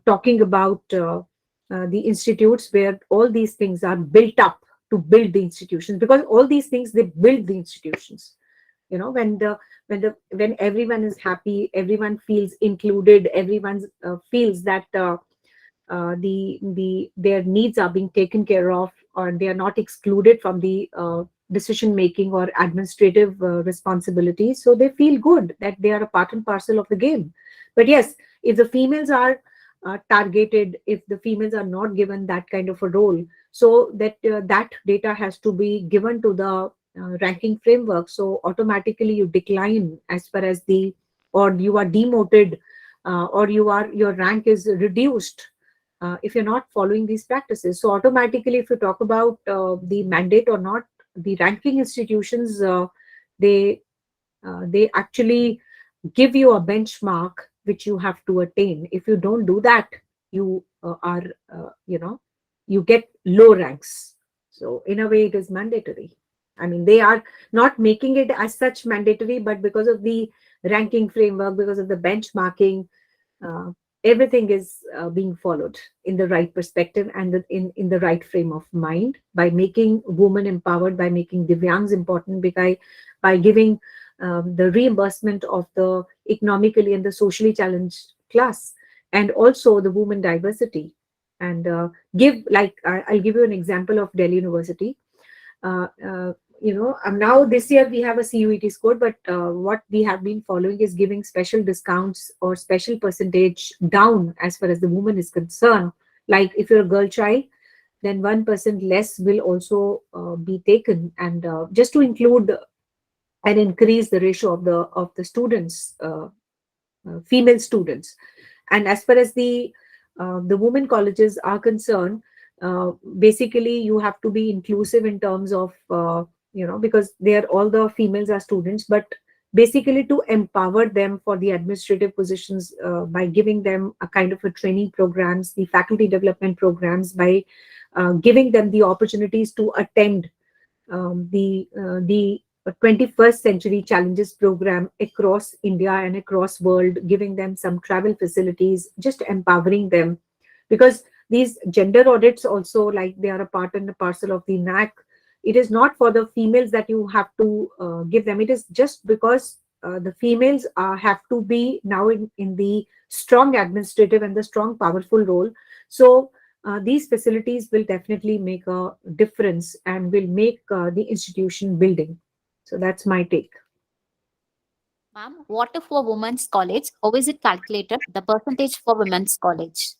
talking about the institutes where all these things are built up to build the institutions, because all these things, they build the institutions. When when everyone is happy, everyone feels included, everyone feels that their needs are being taken care of, or they are not excluded from the decision making or administrative responsibilities, so they feel good that they are a part and parcel of the game. But yes, if the females are targeted, if the females are not given that kind of a role, so that data has to be given to the ranking framework, so automatically you decline as far as the, or you are demoted, or your rank is reduced if you're not following these practices. So automatically, if you talk about the mandate or not, the ranking institutions, they actually give you a benchmark which you have to attain. If you don't do that, you are you get low ranks. So in a way, it is mandatory. I mean, they are not making it as such mandatory, but because of the ranking framework, because of the benchmarking, uh, everything is being followed in the right perspective and in the right frame of mind, by making women empowered, by making divyangs important, by giving the reimbursement of the economically and the socially challenged class, and also the women diversity. And give like I'll give you an example of Delhi University. uh, uh, now this year we have a CUET score, but what we have been following is giving special discounts or special percentage down as far as the woman is concerned. Like if you're a girl child, then 1% less will also be taken, and just to include and increase the ratio of the students, female students. And as far as the women colleges are concerned, basically you have to be inclusive in terms of because they are, all the females are students, but basically to empower them for the administrative positions, by giving them a kind of a training programs, the faculty development programs, by giving them the opportunities to attend the 21st century challenges program across India and across world, giving them some travel facilities, just empowering them. Because these gender audits also, like, they are a part and a parcel of the NAC. It is not for the females that you have to give them. It is just because the females have to be now in the strong administrative and the strong powerful role. So these facilities will definitely make a difference and will make the institution building. So that's my take. Ma'am, what if for women's college? How is it calculated? The percentage for women's college.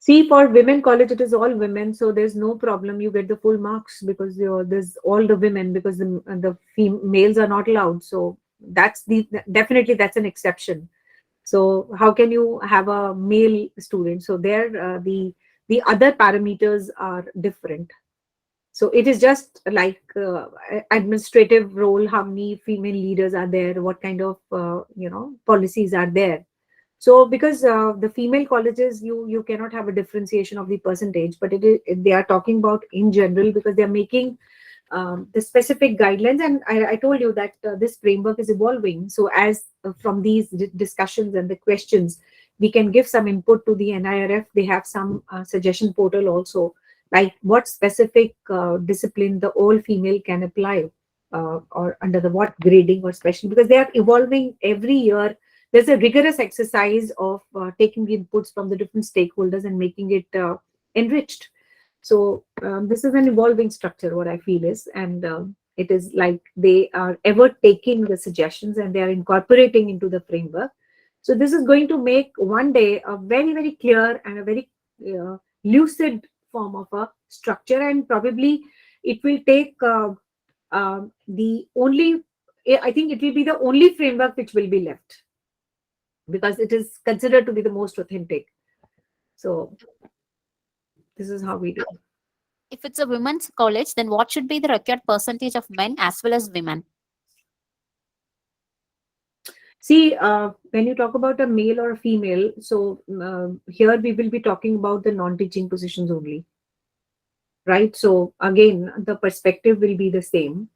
See, for women college, it is all women, so there's no problem. You get the full marks because there's all the women, because the males are not allowed. So that's the definitely that's an exception. So how can you have a male student? So there, the other parameters are different. So it is just like administrative role, how many female leaders are there, what kind of policies are there. So because the female colleges, you cannot have a differentiation of the percentage, but they are talking about in general, because they are making the specific guidelines. And I told you that this framework is evolving. So as from these discussions and the questions, we can give some input to the NIRF. They have some suggestion portal also, like what specific discipline the all female can apply, or under the what grading or special, because they are evolving every year. There's a rigorous exercise of taking the inputs from the different stakeholders and making it enriched. So this is an evolving structure, what I feel is, and it is like they are ever taking the suggestions and they are incorporating into the framework. So this is going to make one day a very, very clear and a very lucid form of a structure, and probably it will take the only, I think it will be the only framework which will be left, because it is considered to be the most authentic. So this is how we do. If it's a women's college, then what should be the required percentage of men as well as women? See, when you talk about a male or a female, so here we will be talking about the non-teaching positions only, right? So again, the perspective will be the same,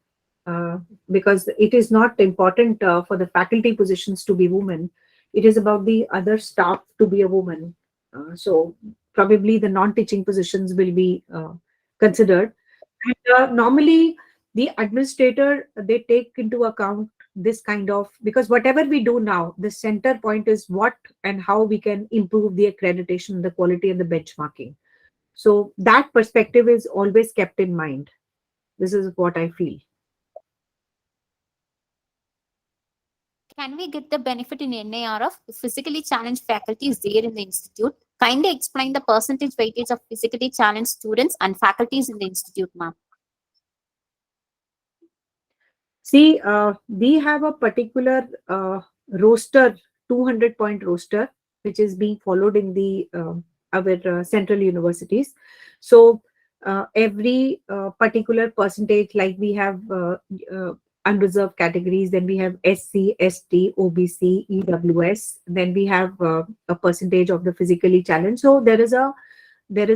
uh, because it is not important for the faculty positions to be women. It is about the other staff to be a woman. So probably the non-teaching positions will be considered. And normally, the administrator, they take into account this kind of, because whatever we do now, the center point is what and how we can improve the accreditation, the quality, and the benchmarking. So that perspective is always kept in mind. This is what I feel. Can we get the benefit in NIRF if physically challenged faculty is there in the institute? Kindly explain the percentage weightage of physically challenged students and faculties in the institute, ma'am. See, we have a particular roster, 200-point roster, which is being followed in the our central universities. So every particular percentage, like we have unreserved categories, then we have SC, ST, OBC, EWS, then we have a percentage of the physically challenged. So there is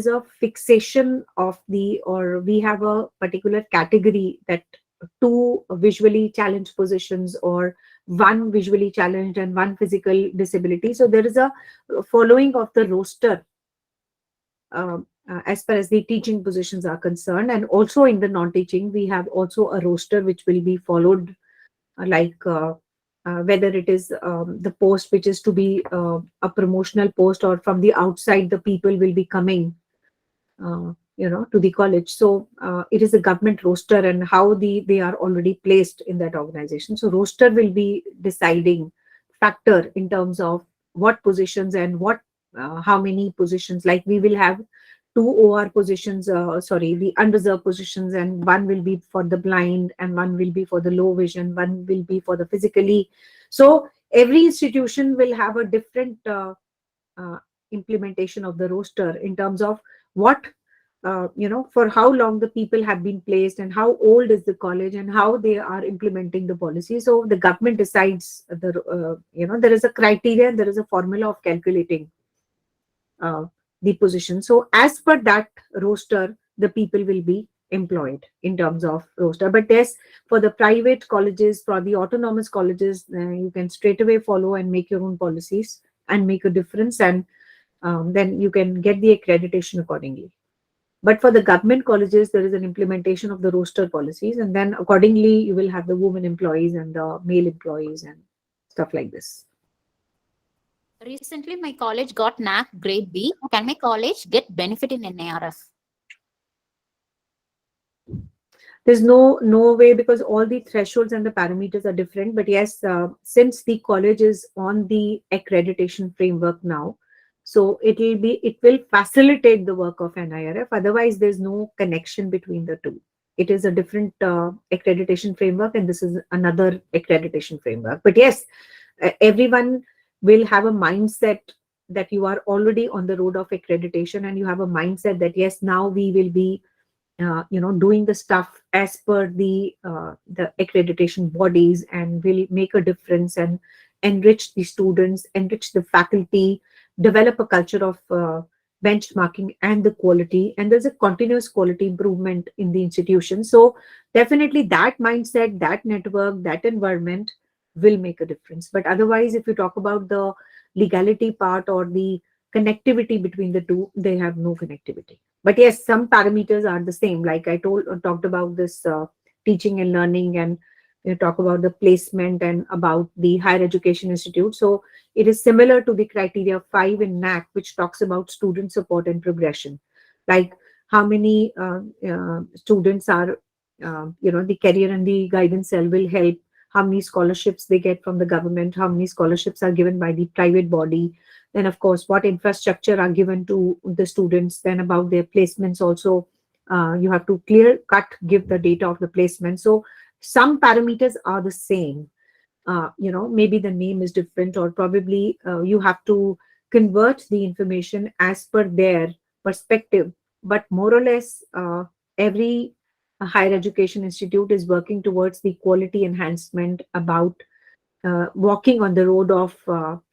a fixation of the, or we have a particular category that two visually challenged positions, or one visually challenged and one physical disability. So there is a following of the roster, as far as the teaching positions are concerned. And also in the non-teaching, we have also a roster which will be followed, whether it is the post which is to be a promotional post, or from the outside the people will be coming to the college. So it is a government roster, and how they are already placed in that organization. So roster will be deciding factor in terms of what positions and what how many positions. Like we will have two OR positions, sorry, the unreserved positions, and one will be for the blind, and one will be for the low vision, one will be for the physically. So every institution will have a different uh, implementation of the roster in terms of what, for how long the people have been placed, and how old is the college, and how they are implementing the policy. So the government decides there is a criteria, there is a formula of calculating uh, the position. So as per that roster, the people will be employed in terms of roster. But yes, for the private colleges, for the autonomous colleges, you can straight away follow and make your own policies and make a difference, and then you can get the accreditation accordingly. But for the government colleges, there is an implementation of the roster policies, and then accordingly, you will have the women employees and the male employees and stuff like this. Recently, my college got NAC grade B. Can my college get benefit in NIRF? There's no way, because all the thresholds and the parameters are different. But yes, since the college is on the accreditation framework now, so it will facilitate the work of NIRF. Otherwise, there's no connection between the two. It is a different accreditation framework, and this is another accreditation framework. But yes, everyone will have a mindset that you are already on the road of accreditation, and you have a mindset that yes, now we will be doing the stuff as per the accreditation bodies, and will make a difference and enrich the students, enrich the faculty, develop a culture of benchmarking and the quality. And there's a continuous quality improvement in the institution. So definitely that mindset, that network, that environment will make a difference. But otherwise, if you talk about the legality part or the connectivity between the two, they have no connectivity. But yes, some parameters are the same. Like I talked about this teaching and learning, and talk about the placement and about the higher education institute. So it is similar to the criteria 5 in NAC, which talks about student support and progression. Like how many students are, the career and the guidance cell will help, how many scholarships they get from the government, how many scholarships are given by the private body, then of course what infrastructure are given to the students, then about their placements also. You have to clear cut give the data of the placement. So some parameters are the same, maybe the name is different, or probably you have to convert the information as per their perspective. But more or less, every higher education institute is working towards the quality enhancement, about walking on the road of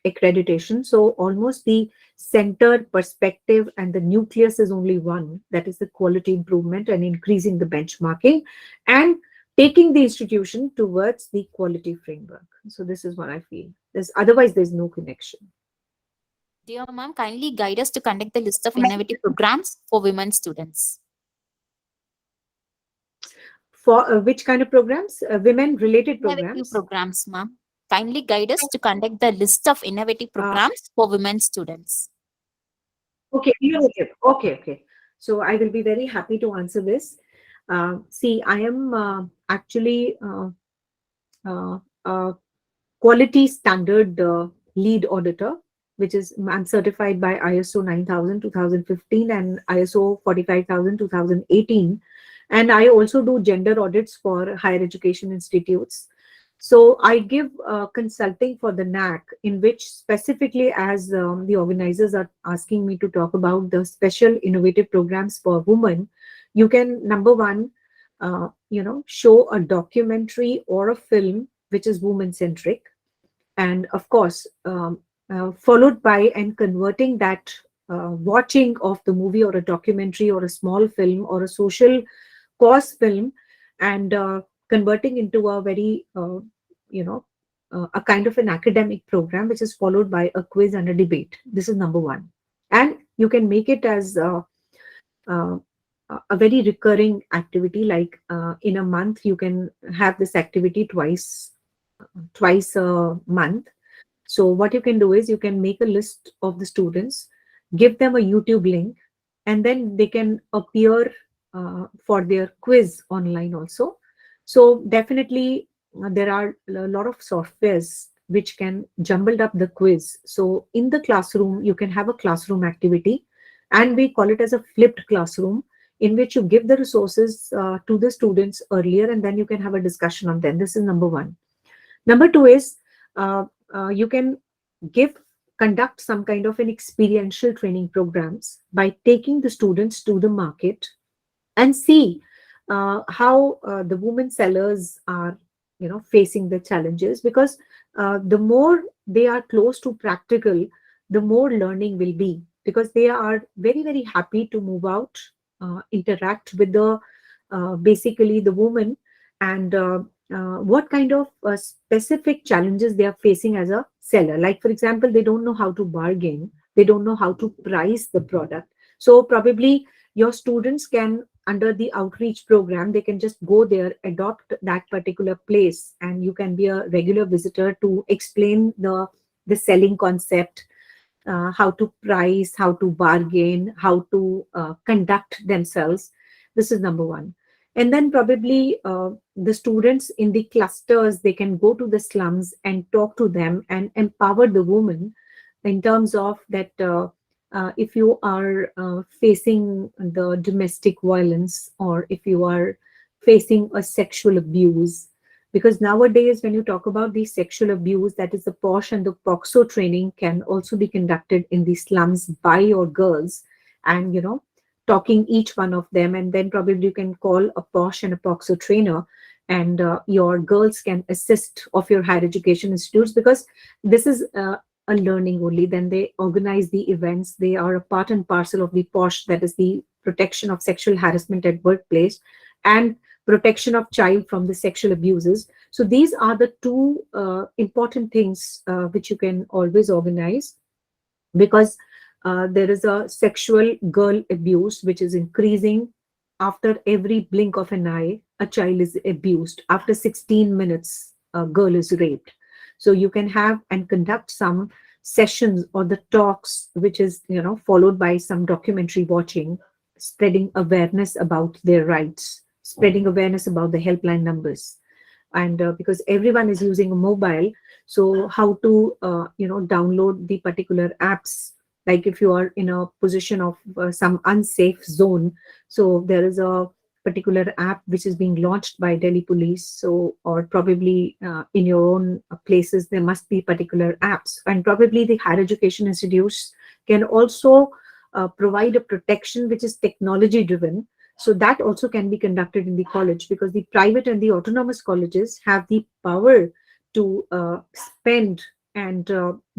accreditation. So almost the center perspective and the nucleus is only one, that is the quality improvement and increasing the benchmarking and taking the institution towards the quality framework. So this is what I feel. There's no connection. Dear ma'am, kindly guide us to conduct the list of innovative programs for women students. For which kind of programs? Women related Innovative programs. programs, ma'am. Kindly guide us to conduct the list of innovative programs for women students. Okay, innovative. Okay. So I will be very happy to answer this. See, I am actually a quality standard lead auditor, which is I'm certified by ISO 9000 2015 and ISO 45000 2018. And I also do gender audits for higher education institutes. So I give consulting for the NAC, in which specifically, as the organizers are asking me to talk about the special innovative programs for women, you can, number one, show a documentary or a film which is woman centric, and of course, followed by and converting that watching of the movie or a documentary or a small film or a social cause film, and converting into a very you know a kind of an academic program, which is followed by a quiz and a debate. This is number one, and you can make it as uh, a very recurring activity, like in a month you can have this activity twice a month. So what you can do is you can make a list of the students, give them a YouTube link, and then they can appear for their quiz online also. So definitely there are a lot of softwares which can jumble up the quiz. So in the classroom, you can have a classroom activity, and we call it as a flipped classroom, in which you give the resources to the students earlier, and then you can have a discussion on them. This is number one. Number two is you can give conduct some kind of an experiential training programs by taking the students to the market and see how the women sellers are facing the challenges, because the more they are close to practical, the more learning will be, because they are very very happy to move out, interact with the basically the woman, and what kind of specific challenges they are facing as a seller. Like for example, they don't know how to bargain, they don't know how to price the product. So probably your students can, under the outreach program, they can just go there, adopt that particular place, and you can be a regular visitor to explain the selling concept, how to price, how to bargain, how to conduct themselves. This is number one. And then probably the students in the clusters, they can go to the slums and talk to them and empower the women in terms of that. If you are facing the domestic violence, or if you are facing a sexual abuse, because nowadays when you talk about the sexual abuse, that is the POSH and the POXO training can also be conducted in the slums by your girls, and talking each one of them, and then probably you can call a POSH and a POXO trainer, and your girls can assist of your higher education institutes, because this is a learning only. Then they organize the events, they are a part and parcel of the POSH, that is the protection of sexual harassment at workplace, and protection of child from the sexual abuses. So these are the two important things which you can always organize, because there is a sexual girl abuse which is increasing. After every blink of an eye, a child is abused. After 16 minutes, a girl is raped. So you can have and conduct some sessions or the talks, which is followed by some documentary watching, spreading awareness about their rights, spreading awareness about the helpline numbers, and because everyone is using a mobile, so how to download the particular apps. Like if you are in a position of some unsafe zone, so there is a particular app which is being launched by Delhi police, so or probably in your own places there must be particular apps, and probably the higher education institutes can also provide a protection which is technology driven. So that also can be conducted in the college, because the private and the autonomous colleges have the power to spend and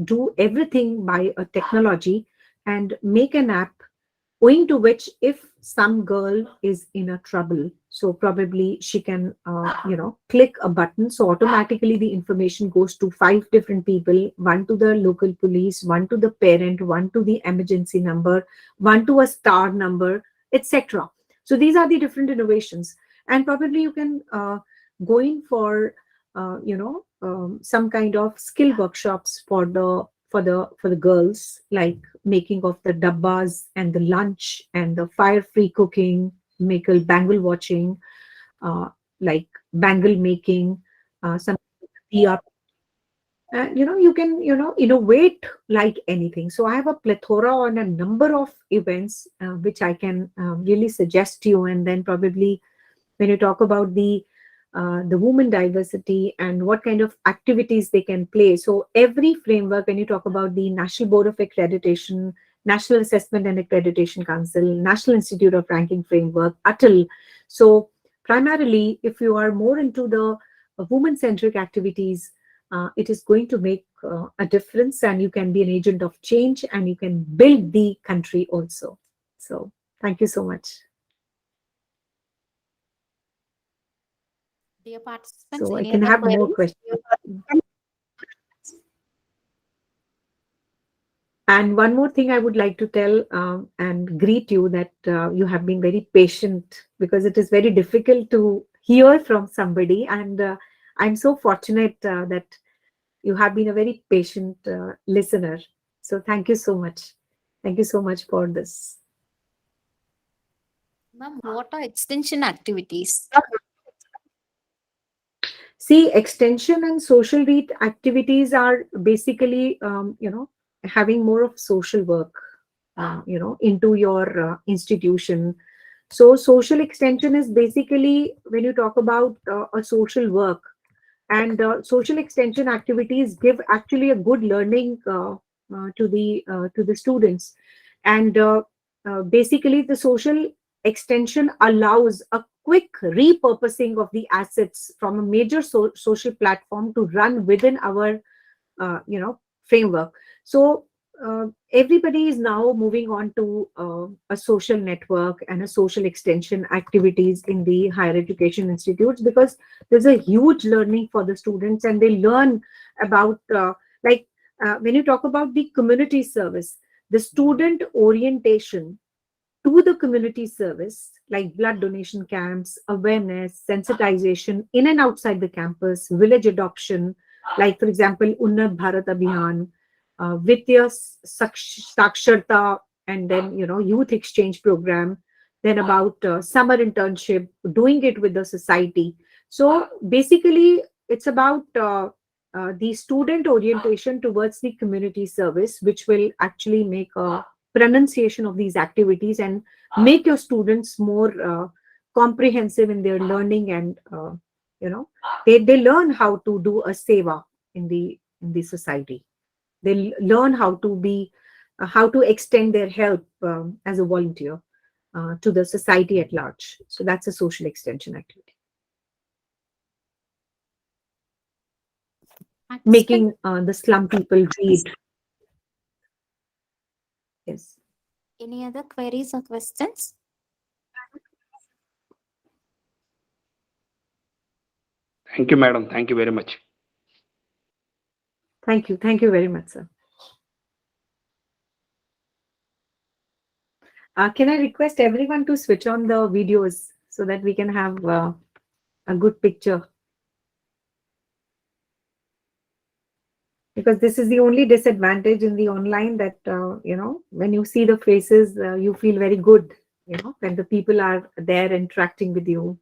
do everything by a technology and make an app, owing to which if some girl is in a trouble, so probably she can click a button, so automatically the information goes to 5 different people, one to the local police, one to the parent, one to the emergency number, one to a star number, etc. So these are the different innovations. And probably you can go in for some kind of skill workshops for the girls, like making of the dabbas and the lunch and the fire free cooking, make a bangle watching, like bangle making, some tea. You can innovate like anything. So I have a plethora on a number of events which I can really suggest to you. And then probably when you talk about the women diversity and what kind of activities they can play, so every framework, when you talk about the National Board of Accreditation, National Assessment and Accreditation Council, National Institute of Ranking Framework, ATL. So primarily, if you are more into the woman-centric activities, it is going to make a difference, and you can be an agent of change, and you can build the country also. So thank you so much. Dear participants, So I any can other have more queries? questions. And one more thing I would like to tell and greet you, that you have been very patient, because it is very difficult to hear from somebody. And I'm so fortunate that you have been a very patient listener. So thank you so much. Thank you so much for this. Ma'am, what are extension activities? See, extension and social reach activities are basically, having more of social work, into your institution. So social extension is basically when you talk about a social work, and social extension activities give actually a good learning to the students. And basically the social extension allows a quick repurposing of the assets from a major social platform to run within our framework. So everybody is now moving on to a social network and a social extension activities in the higher education institutes, because there's a huge learning for the students, and they learn about when you talk about the community service, the student orientation to the community service, like blood donation camps, awareness, sensitization in and outside the campus, village adoption, like for example, Unnat Bharat Abhiyan, Vidya Saksharta, and then youth exchange program, then about summer internship, doing it with the society. So basically, it's about the student orientation towards the community service, which will actually make a pronunciation of these activities and make your students more comprehensive in their learning. And they learn how to do a seva in the society. They learn how to be how to extend their help as a volunteer to the society at large. So that's a social extension activity. Making the slum people read. Yes. Any other queries or questions? Thank you, madam. Thank you very much. Thank you. Thank you very much, sir. Can I request everyone to switch on the videos so that we can have a good picture? Because this is the only disadvantage in the online, that when you see the faces, you feel very good, when the people are there interacting with you.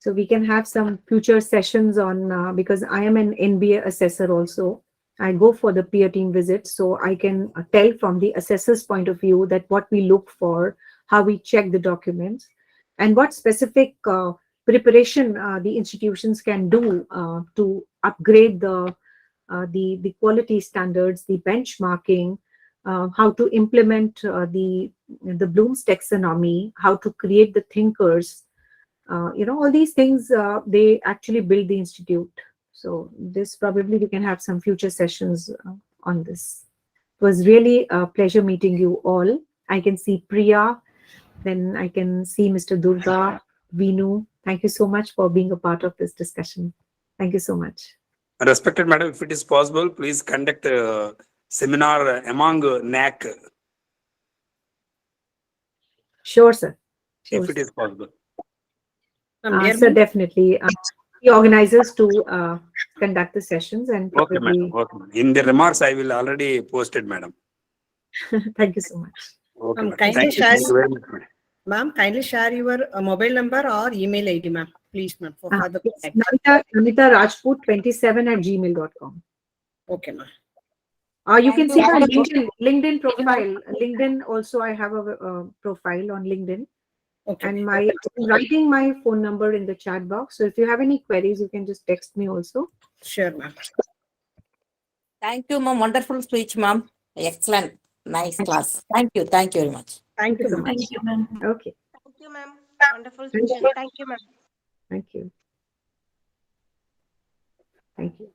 So we can have some future sessions on, because I am an NBA assessor also. I go for the peer team visits, so I can tell from the assessor's point of view that what we look for, how we check the documents, and what specific preparation the institutions can do to upgrade the quality standards, the benchmarking, how to implement the Bloom's taxonomy, how to create the thinkers, all these things, they actually build the institute. So this probably we can have some future sessions on this. It was really a pleasure meeting you all. I can see Priya, then I can see Mr. Durga, Vinu. Thank you so much for being a part of this discussion. Thank you so much. Respected madam, if it is possible, please conduct a seminar among NAC, Sure, sir. Sure, if it is possible. sir, definitely. The organizers to conduct the sessions and Okay, probably. madam. Okay, madam. In the remarks, I will already posted, madam. Thank you so much. Okay, madam. Kindly Thank you. share, Thank you very much, madam. ma'am, kindly share your mobile number or email ID, ma'am. Please, ma'am, for further It's contact. Namita Rajput 27@gmail.com. Okay, ma'am. You can Thank see you. my LinkedIn profile. LinkedIn also, I have a profile on LinkedIn, Okay. and I'm writing my phone number in the chat box. So if you have any queries, you can just text me also. Sure, ma'am. Thank you, ma'am. Wonderful speech, ma'am. Excellent. Nice class. Thank you. Thank you very much. Thank you, so ma'am. much. Thank you, ma'am. Okay. Thank you, ma'am. Wonderful Thank session. you. Thank you, ma'am. Thank you. Thank you.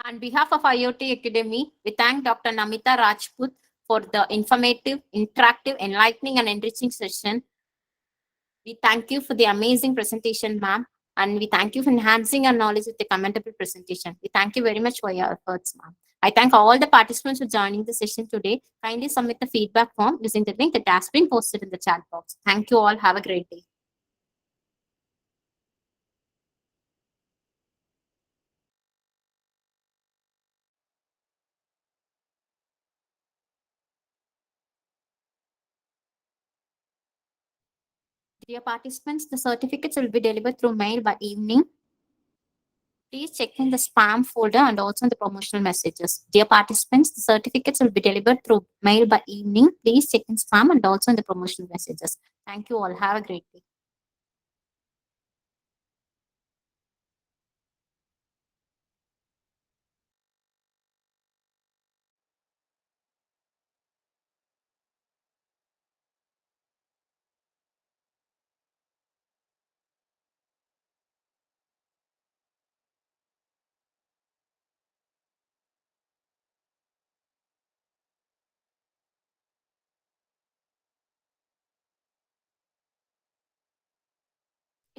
On behalf of IoT Academy, we thank Dr. Namita Rajput for the informative, interactive, enlightening, and enriching session. We thank you for the amazing presentation, ma'am, and we thank you for enhancing our knowledge with the commendable presentation. We thank you very much for your efforts, ma'am. I thank all the participants for joining the session today. Kindly submit the feedback form using the link that has been posted in the chat box. Thank you all. Have a great day. Dear participants, the certificates will be delivered through mail by evening. Please check in the spam folder and also in the promotional messages. Dear participants, the certificates will be delivered through mail by evening. Please check in spam and also in the promotional messages. Thank you all. Have a great day.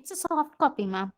It's a soft copy, ma'am.